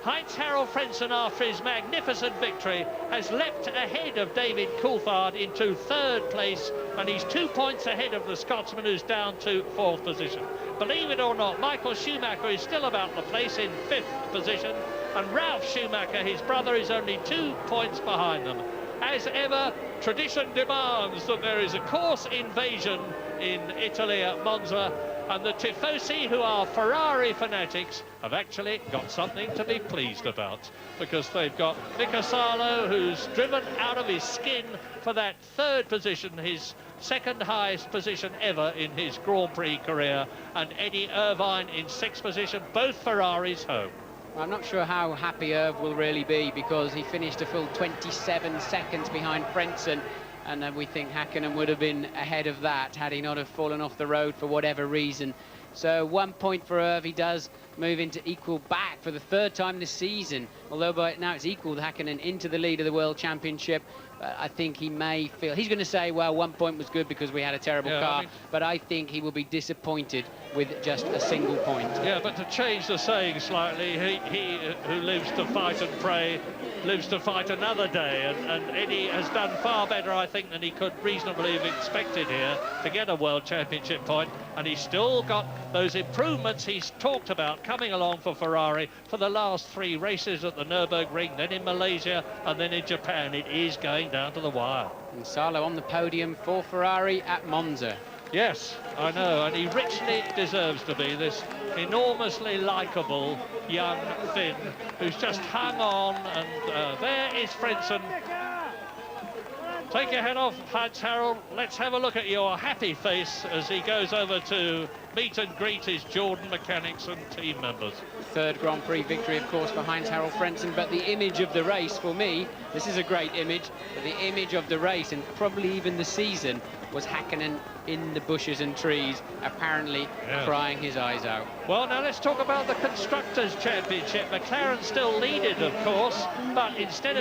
Heinz-Harald Frentzen, after his magnificent victory, has leapt ahead of David Coulthard into 3rd place, and he's 2 points ahead of the Scotsman, who's down to 4th position. Believe it or not, Michael Schumacher is still about the place in 5th position, and Ralf Schumacher, his brother, is only 2 points behind them. As ever, tradition demands that there is a course invasion in Italy at Monza, and the Tifosi, who are Ferrari fanatics, have actually got something to be pleased about, because they've got Mika Salo, who's driven out of his skin for that 3rd position, his 2nd highest position ever in his Grand Prix career, and Eddie Irvine in 6th position, both Ferraris home. I'm not sure how happy Irv will really be, because he finished a full 27 seconds behind Frentzen, and we think Häkkinen would have been ahead of that had he not have fallen off the road for whatever reason. So 1 point for Irv. He does move into equal back for the 3rd time this season, although by now it's equal Häkkinen into the lead of the World Championship. I think he may feel, he's going to say, well, 1 point was good because we had a terrible car, but I think he will be disappointed with just a single point. Yeah, but to change the saying slightly, he who lives to fight and pray lives to fight another day, and Eddie has done far better, I think, than he could reasonably have expected here to get a World Championship point, and he's still got those improvements he's talked about coming along for Ferrari for the last 3 races at the Nürburgring, then in Malaysia, and then in Japan. It is going down to the wire. And Salo on the podium for Ferrari at Monza. Yes, I know, and he richly deserves to be, this enormously likeable young Finn who's just hung on, and there is Frentzen. Take your head off, Heinz-Harald. Let's have a look at your happy face as he goes over to meet and greet his Jordan mechanics and team members. 3rd Grand Prix victory, of course, for Heinz-Harald Frentzen, but the image of the race, for me, this is a great image, but the image of the race, and probably even the season, was Häkkinen in the bushes and trees, apparently crying his eyes out. Well, now let's talk about the Constructors' Championship. McLaren still leading, of course, but instead of